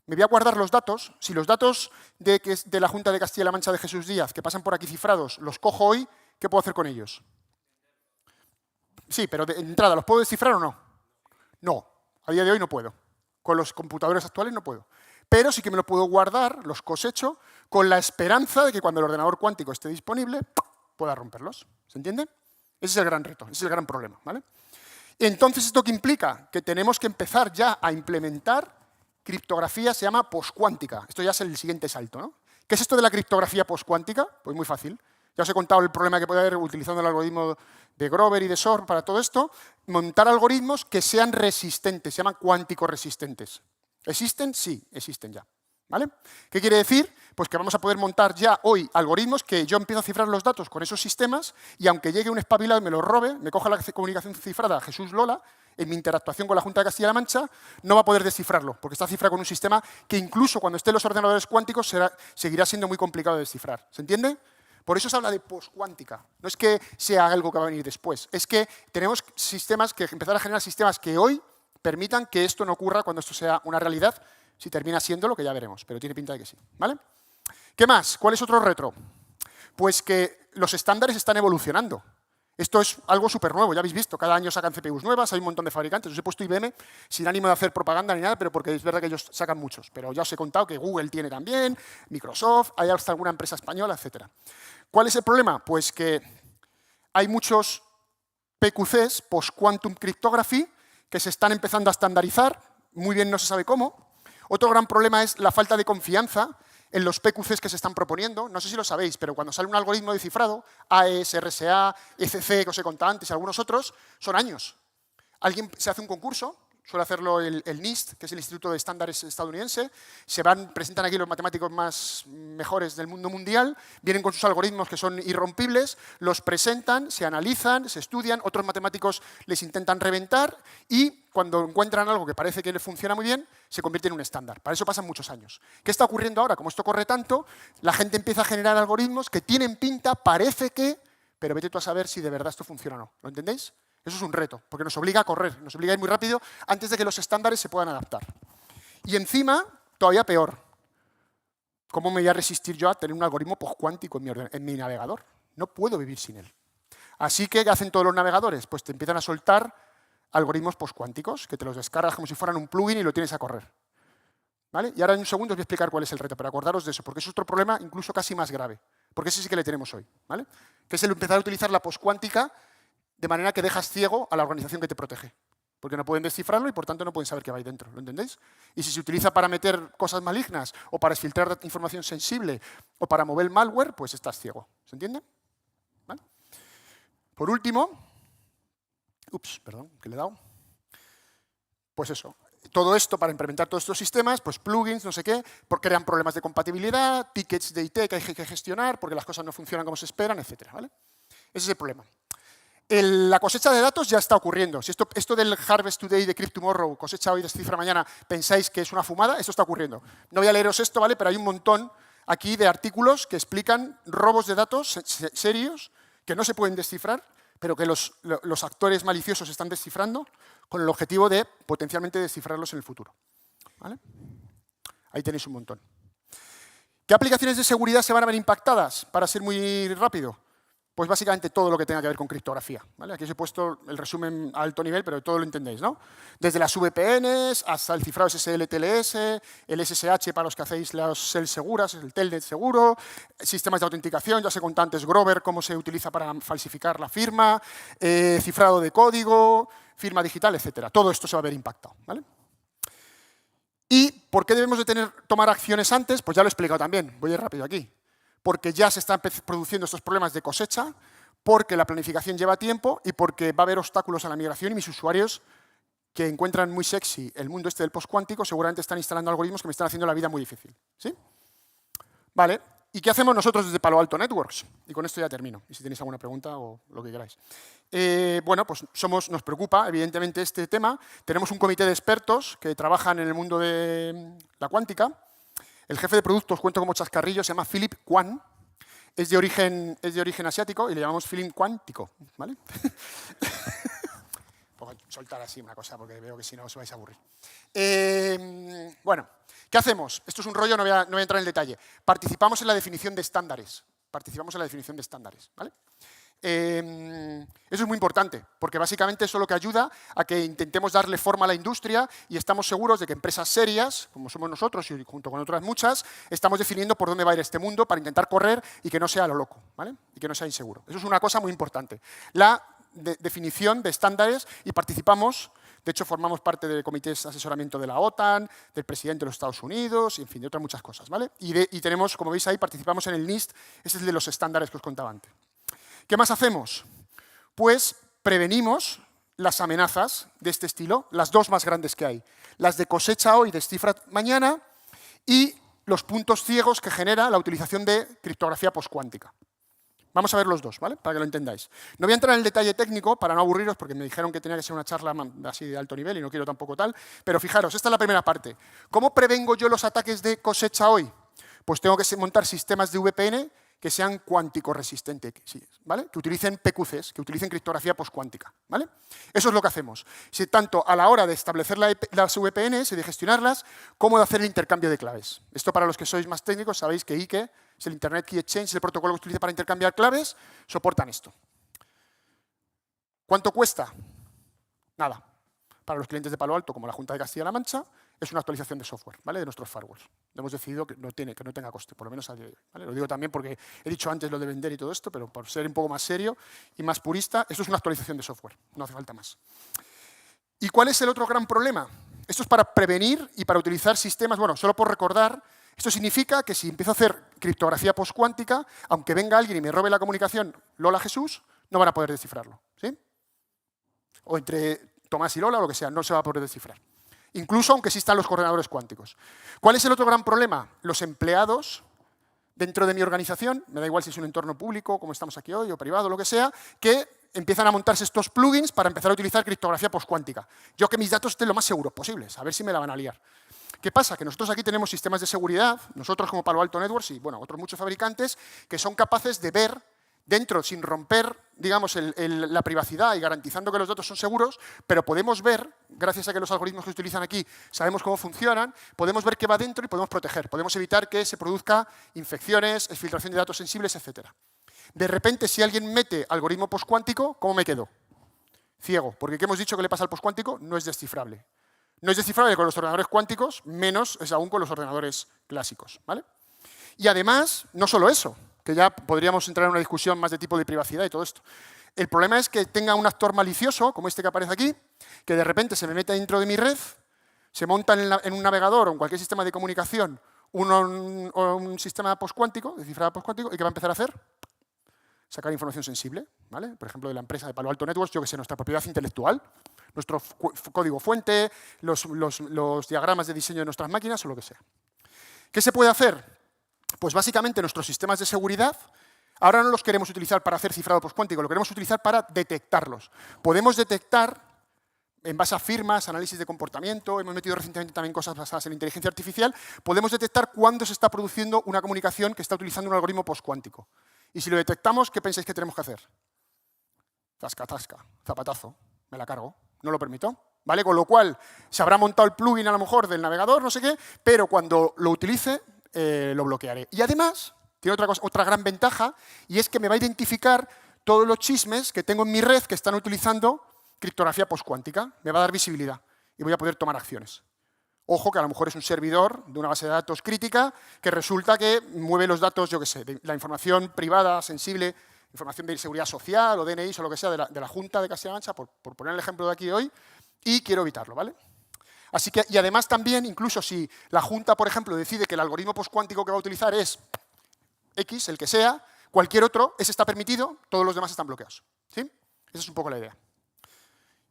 Me voy a guardar los datos. Si los datos de la Junta de Castilla-La Mancha de Jesús Díaz, que pasan por aquí cifrados, los cojo hoy, ¿qué puedo hacer con ellos? Sí, pero de entrada, ¿los puedo descifrar o no? No, a día de hoy no puedo. Con los computadores actuales no puedo. Pero sí que me los puedo guardar, los cosecho, con la esperanza de que cuando el ordenador cuántico esté disponible, pueda romperlos. ¿Se entiende? Ese es el gran reto, ese es el gran problema, ¿vale? Entonces, ¿esto qué implica? Que tenemos que empezar ya a implementar criptografía, se llama poscuántica. Esto ya es el siguiente salto, ¿no? ¿Qué es esto de la criptografía poscuántica? Pues muy fácil. Ya os he contado el problema que puede haber utilizando el algoritmo de Grover y de Shor para todo esto. Montar algoritmos que sean resistentes, se llaman cuántico resistentes. ¿Existen? Sí, existen ya. ¿Vale? ¿Qué quiere decir? Pues que vamos a poder montar ya hoy algoritmos que yo empiezo a cifrar los datos con esos sistemas y aunque llegue un espabilado y me los robe, me coja la comunicación cifrada Jesús Lola, en mi interactuación con la Junta de Castilla-La Mancha, no va a poder descifrarlo, porque está cifrado con un sistema que incluso cuando estén los ordenadores cuánticos seguirá siendo muy complicado de descifrar. ¿Se entiende? Por eso se habla de poscuántica. No es que sea algo que va a venir después, es que tenemos empezar a generar sistemas que hoy permitan que esto no ocurra cuando esto sea una realidad. Si termina siendo lo que ya veremos, pero tiene pinta de que sí, ¿vale? ¿Qué más? ¿Cuál es otro reto? Pues que los estándares están evolucionando. Esto es algo súper nuevo, ya habéis visto, cada año sacan CPUs nuevas, hay un montón de fabricantes. Os he puesto IBM sin ánimo de hacer propaganda ni nada, pero porque es verdad que ellos sacan muchos. Pero ya os he contado que Google tiene también, Microsoft, hay hasta alguna empresa española, etc. ¿Cuál es el problema? Pues que hay muchos PQCs, Post-Quantum Cryptography, que se están empezando a estandarizar, muy bien no se sabe cómo. Otro gran problema es la falta de confianza en los PQCs que se están proponiendo. No sé si lo sabéis, pero cuando sale un algoritmo de cifrado, AES, RSA, ECC, que os he contado antes, y algunos otros, son años. Alguien se hace un concurso, suele hacerlo el NIST, que es el Instituto de Estándares estadounidense. Presentan aquí los matemáticos mejores del mundo mundial, vienen con sus algoritmos que son irrompibles, los presentan, se analizan, se estudian, otros matemáticos les intentan reventar y cuando encuentran algo que parece que les funciona muy bien, se convierte en un estándar. Para eso pasan muchos años. ¿Qué está ocurriendo ahora? Como esto corre tanto, la gente empieza a generar algoritmos que tienen pinta, parece que, pero vete tú a saber si de verdad esto funciona o no. ¿Lo entendéis? Eso es un reto, porque nos obliga a correr, nos obliga a ir muy rápido antes de que los estándares se puedan adaptar. Y encima, todavía peor, ¿cómo me voy a resistir yo a tener un algoritmo postcuántico en mi navegador? No puedo vivir sin él. Así que, ¿qué hacen todos los navegadores? Pues te empiezan a soltar algoritmos postcuánticos, que te los descargas como si fueran un plugin y lo tienes a correr. ¿Vale? Y ahora en un segundo os voy a explicar cuál es el reto, pero acordaros de eso, porque es otro problema incluso casi más grave, porque ese sí que le tenemos hoy, ¿vale? Que es el empezar a utilizar la postcuántica de manera que dejas ciego a la organización que te protege. Porque no pueden descifrarlo y por tanto no pueden saber qué va ahí dentro, ¿lo entendéis? Y si se utiliza para meter cosas malignas o para filtrar información sensible o para mover malware, pues estás ciego. ¿Se entiende? ¿Vale? Por último, perdón, que le he dado. Pues eso, todo esto para implementar todos estos sistemas, pues plugins, no sé qué, porque crean problemas de compatibilidad, tickets de IT que hay que gestionar porque las cosas no funcionan como se esperan, etcétera, ¿vale? Ese es el problema. La cosecha de datos ya está ocurriendo. Si esto del Harvest Today, Decrypt Tomorrow, cosecha hoy, descifra mañana, pensáis que es una fumada, esto está ocurriendo. No voy a leeros esto, ¿vale? Pero hay un montón aquí de artículos que explican robos de datos serios que no se pueden descifrar, pero que los actores maliciosos están descifrando con el objetivo de potencialmente descifrarlos en el futuro. ¿Vale? Ahí tenéis un montón. ¿Qué aplicaciones de seguridad se van a ver impactadas? Para ser muy rápido. Pues básicamente todo lo que tenga que ver con criptografía, ¿vale? Aquí os he puesto el resumen a alto nivel, pero todo lo entendéis, ¿no? Desde las VPNs hasta el cifrado SSL-TLS, el SSH para los que hacéis las SEL seguras, el Telnet seguro, sistemas de autenticación, ya se contó antes Grover, cómo se utiliza para falsificar la firma, cifrado de código, firma digital, etcétera. Todo esto se va a ver impactado, ¿vale? ¿Y por qué debemos de tomar acciones antes? Pues ya lo he explicado también, voy a ir rápido aquí. Porque ya se están produciendo estos problemas de cosecha, porque la planificación lleva tiempo y porque va a haber obstáculos a la migración y mis usuarios que encuentran muy sexy el mundo este del postcuántico seguramente están instalando algoritmos que me están haciendo la vida muy difícil. ¿Sí? Vale. ¿Y qué hacemos nosotros desde Palo Alto Networks? Y con esto ya termino, y si tenéis alguna pregunta o lo que queráis. Bueno, pues nos preocupa, evidentemente, este tema. Tenemos un comité de expertos que trabajan en el mundo de la cuántica. El jefe de producto, os cuento como chascarrillo, se llama Philip Kwan. Es de origen asiático y le llamamos Philip Cuántico, ¿vale? Puedo soltar así una cosa porque veo que si no os vais a aburrir. Bueno, ¿qué hacemos? Esto es un rollo, no voy a entrar en el detalle. Participamos en la definición de estándares. ¿Vale? Eso es muy importante, porque básicamente eso es lo que ayuda a que intentemos darle forma a la industria y estamos seguros de que empresas serias, como somos nosotros y junto con otras muchas, estamos definiendo por dónde va a ir este mundo para intentar correr y que no sea a lo loco, ¿vale? Y que no sea inseguro. Eso es una cosa muy importante. La definición de estándares y participamos, de hecho formamos parte de comités de asesoramiento de la OTAN, del presidente de los Estados Unidos, y en fin, de otras muchas cosas, ¿vale? Y tenemos, como veis ahí, participamos en el NIST, ese es el de los estándares que os contaba antes. ¿Qué más hacemos? Pues prevenimos las amenazas de este estilo, las dos más grandes que hay. Las de cosecha hoy, descifra mañana, y los puntos ciegos que genera la utilización de criptografía postcuántica. Vamos a ver los dos, ¿vale? Para que lo entendáis. No voy a entrar en el detalle técnico para no aburriros, porque me dijeron que tenía que ser una charla así de alto nivel y no quiero tampoco tal, pero fijaros, esta es la primera parte. ¿Cómo prevengo yo los ataques de cosecha hoy? Pues tengo que montar sistemas de VPN que sean cuántico resistentes, ¿vale? Que utilicen PQCs, que utilicen criptografía postcuántica, ¿vale? Eso es lo que hacemos. Si tanto a la hora de establecer las VPNs y de gestionarlas, como de hacer el intercambio de claves. Esto para los que sois más técnicos, sabéis que IKE es el Internet Key Exchange, el protocolo que se utiliza para intercambiar claves, soportan esto. ¿Cuánto cuesta? Nada. Para los clientes de Palo Alto, como la Junta de Castilla-La Mancha, es una actualización de software, ¿vale? De nuestros firewalls. Hemos decidido que no tenga coste, por lo menos a día de hoy, ¿vale? Lo digo también porque he dicho antes lo de vender y todo esto, pero por ser un poco más serio y más purista, esto es una actualización de software, no hace falta más. ¿Y cuál es el otro gran problema? Esto es para prevenir y para utilizar sistemas, bueno, solo por recordar, esto significa que si empiezo a hacer criptografía postcuántica, aunque venga alguien y me robe la comunicación, Lola Jesús, no van a poder descifrarlo, ¿sí? O entre Tomás y Lola o lo que sea, no se va a poder descifrar. Incluso aunque existan los ordenadores cuánticos. ¿Cuál es el otro gran problema? Los empleados dentro de mi organización, me da igual si es un entorno público, como estamos aquí hoy, o privado, lo que sea, que empiezan a montarse estos plugins para empezar a utilizar criptografía postcuántica. Yo que mis datos estén lo más seguros posibles, a ver si me la van a liar. ¿Qué pasa? Que nosotros aquí tenemos sistemas de seguridad, nosotros como Palo Alto Networks y bueno, otros muchos fabricantes, que son capaces de ver dentro, sin romper, digamos, la privacidad y garantizando que los datos son seguros, pero podemos ver, gracias a que los algoritmos que se utilizan aquí sabemos cómo funcionan, podemos ver qué va dentro y podemos proteger. Podemos evitar que se produzca infecciones, exfiltración de datos sensibles, etc. De repente, si alguien mete algoritmo postcuántico, ¿cómo me quedo? Ciego, porque ¿qué hemos dicho que le pasa al postcuántico? No es descifrable. No es descifrable con los ordenadores cuánticos, menos es aún con los ordenadores clásicos, ¿vale? Y además, no solo eso, que ya podríamos entrar en una discusión más de tipo de privacidad y todo esto. El problema es que tenga un actor malicioso, como este que aparece aquí, que de repente se me mete dentro de mi red, se monta en un navegador o en cualquier sistema de comunicación un sistema postcuántico, de cifrado postcuántico, ¿y qué va a empezar a hacer? Sacar información sensible, ¿vale? Por ejemplo, de la empresa de Palo Alto Networks, yo que sé, nuestra propiedad intelectual, nuestro código fuente, los diagramas de diseño de nuestras máquinas o lo que sea. ¿Qué se puede hacer? Pues básicamente nuestros sistemas de seguridad ahora no los queremos utilizar para hacer cifrado postcuántico, lo queremos utilizar para detectarlos. Podemos detectar, en base a firmas, análisis de comportamiento, hemos metido recientemente también cosas basadas en inteligencia artificial, podemos detectar cuándo se está produciendo una comunicación que está utilizando un algoritmo postcuántico. Y si lo detectamos, ¿qué pensáis que tenemos que hacer? Tasca, tasca, zapatazo, me la cargo, no lo permito. ¿Vale? Con lo cual, se habrá montado el plugin a lo mejor del navegador, no sé qué, pero cuando lo utilice, lo bloquearé. Y además, tiene otra gran ventaja, y es que me va a identificar todos los chismes que tengo en mi red que están utilizando criptografía postcuántica. Me va a dar visibilidad y voy a poder tomar acciones. Ojo, que a lo mejor es un servidor de una base de datos crítica que resulta que mueve los datos, yo qué sé, de la información privada, sensible, información de seguridad social o DNI o lo que sea de la Junta de Castilla-La Mancha, por poner el ejemplo de aquí hoy, y quiero evitarlo, ¿vale? Así que, y además también, incluso si la Junta, por ejemplo, decide que el algoritmo postcuántico que va a utilizar es X, el que sea, cualquier otro, ese está permitido, todos los demás están bloqueados. ¿Sí? Esa es un poco la idea.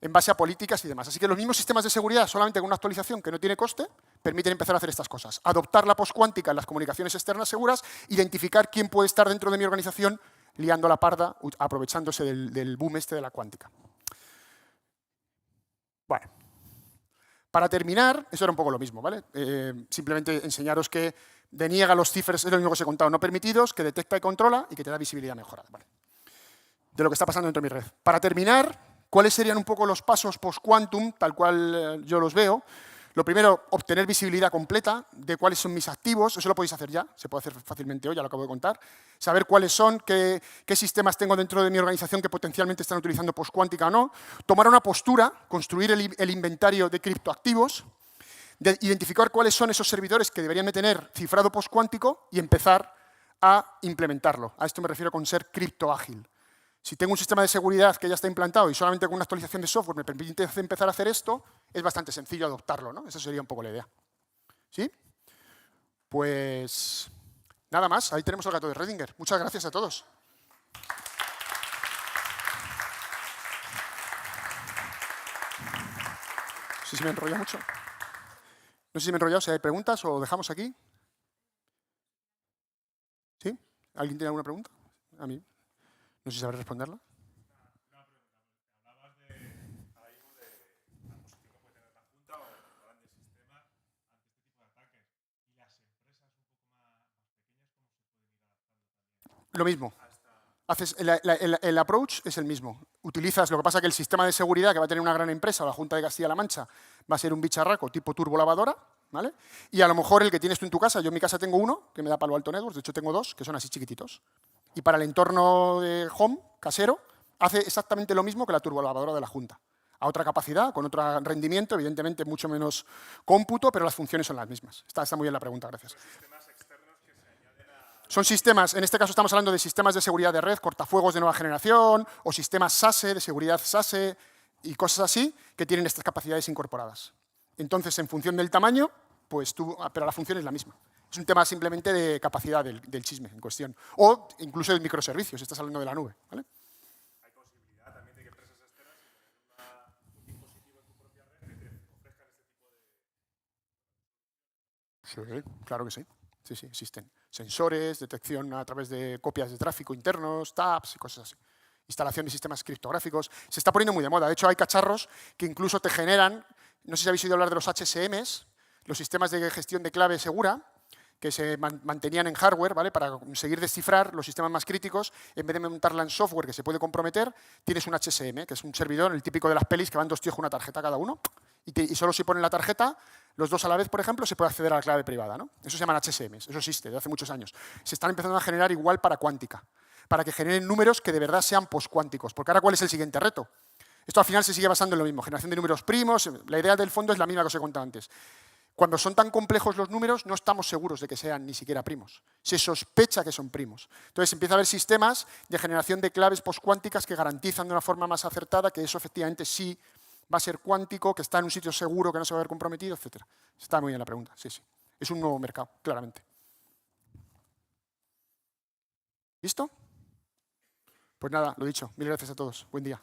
En base a políticas y demás. Así que los mismos sistemas de seguridad, solamente con una actualización que no tiene coste, permiten empezar a hacer estas cosas. Adoptar la postcuántica en las comunicaciones externas seguras, identificar quién puede estar dentro de mi organización liando la parda, aprovechándose del boom este de la cuántica. Bueno. Para terminar, eso era un poco lo mismo, ¿vale? Simplemente enseñaros que deniega los cifras, es lo mismo que os he contado, no permitidos, que detecta y controla y que te da visibilidad mejorada, ¿vale? De lo que está pasando dentro de mi red. Para terminar, ¿cuáles serían un poco los pasos post-quantum, tal cual yo los veo? Lo primero, obtener visibilidad completa de cuáles son mis activos, eso lo podéis hacer ya, se puede hacer fácilmente hoy, ya lo acabo de contar. Saber cuáles son, qué sistemas tengo dentro de mi organización que potencialmente están utilizando postcuántica o no. Tomar una postura, construir el inventario de criptoactivos, identificar cuáles son esos servidores que deberían de tener cifrado postcuántico y empezar a implementarlo. A esto me refiero con ser criptoágil. Si tengo un sistema de seguridad que ya está implantado y solamente con una actualización de software me permite empezar a hacer esto, es bastante sencillo adoptarlo, ¿no? Esa sería un poco la idea. ¿Sí? Pues nada más, ahí tenemos el gato de Redinger. Muchas gracias a todos. No sé si me he enrollado mucho. No sé si me he enrollado, si hay preguntas o dejamos aquí. ¿Sí? ¿Alguien tiene alguna pregunta? A mí. No sé si sabré responderla. Hablabas de ahora mismo de la posición que puede tener la Junta o los grandes sistemas ante este tipo de ataques. Y las empresas un poco más pequeñas, ¿cómo se pueden ir adaptando también? Lo mismo. El approach es el mismo. Utilizas, lo que pasa es que el sistema de seguridad que va a tener una gran empresa, o la Junta de Castilla-La Mancha, va a ser un bicharraco tipo turbolavadora, ¿vale? Y a lo mejor el que tienes tú en tu casa, yo en mi casa tengo uno, que me da Palo Alto Networks, de hecho tengo dos, que son así chiquititos. Y para el entorno de home, casero, hace exactamente lo mismo que la turbolavadora de la Junta. A otra capacidad, con otro rendimiento, evidentemente mucho menos cómputo, pero las funciones son las mismas. Está muy bien la pregunta, gracias. Son sistemas, en este caso estamos hablando de sistemas de seguridad de red, cortafuegos de nueva generación, o sistemas SASE, de seguridad SASE, y cosas así, que tienen estas capacidades incorporadas. Entonces, en función del tamaño, pues pero la función es la misma. Es un tema simplemente de capacidad del chisme en cuestión. O incluso de microservicios, estás hablando de la nube, ¿vale? ¿Hay posibilidad también de que empresas externas, si tienen un dispositivo Sí, claro que sí. Sí, sí, existen. Sensores, detección a través de copias de tráfico internos, taps y cosas así. Instalación de sistemas criptográficos. Se está poniendo muy de moda. De hecho, hay cacharros que incluso te generan, no sé si habéis oído hablar de los HSMs, los sistemas de gestión de clave segura, que se mantenían en hardware, ¿vale? Para conseguir descifrar los sistemas más críticos, en vez de montarla en software que se puede comprometer, tienes un HSM, que es un servidor, el típico de las pelis, que van 2 tíos con una tarjeta cada uno, y solo si ponen la tarjeta, los 2 a la vez, por ejemplo, se puede acceder a la clave privada, ¿no? Eso se llaman HSMs, eso existe desde hace muchos años. Se están empezando a generar igual para cuántica, para que generen números que de verdad sean postcuánticos, porque ahora, ¿cuál es el siguiente reto? Esto al final se sigue basando en lo mismo, generación de números primos, la idea del fondo es la misma que os he contado antes. Cuando son tan complejos los números, no estamos seguros de que sean ni siquiera primos. Se sospecha que son primos. Entonces empieza a haber sistemas de generación de claves postcuánticas que garantizan de una forma más acertada que eso efectivamente sí va a ser cuántico, que está en un sitio seguro, que no se va a ver comprometido, etc. Está muy bien la pregunta, sí, sí. Es un nuevo mercado, claramente. ¿Listo? Pues nada, lo dicho. Mil gracias a todos. Buen día.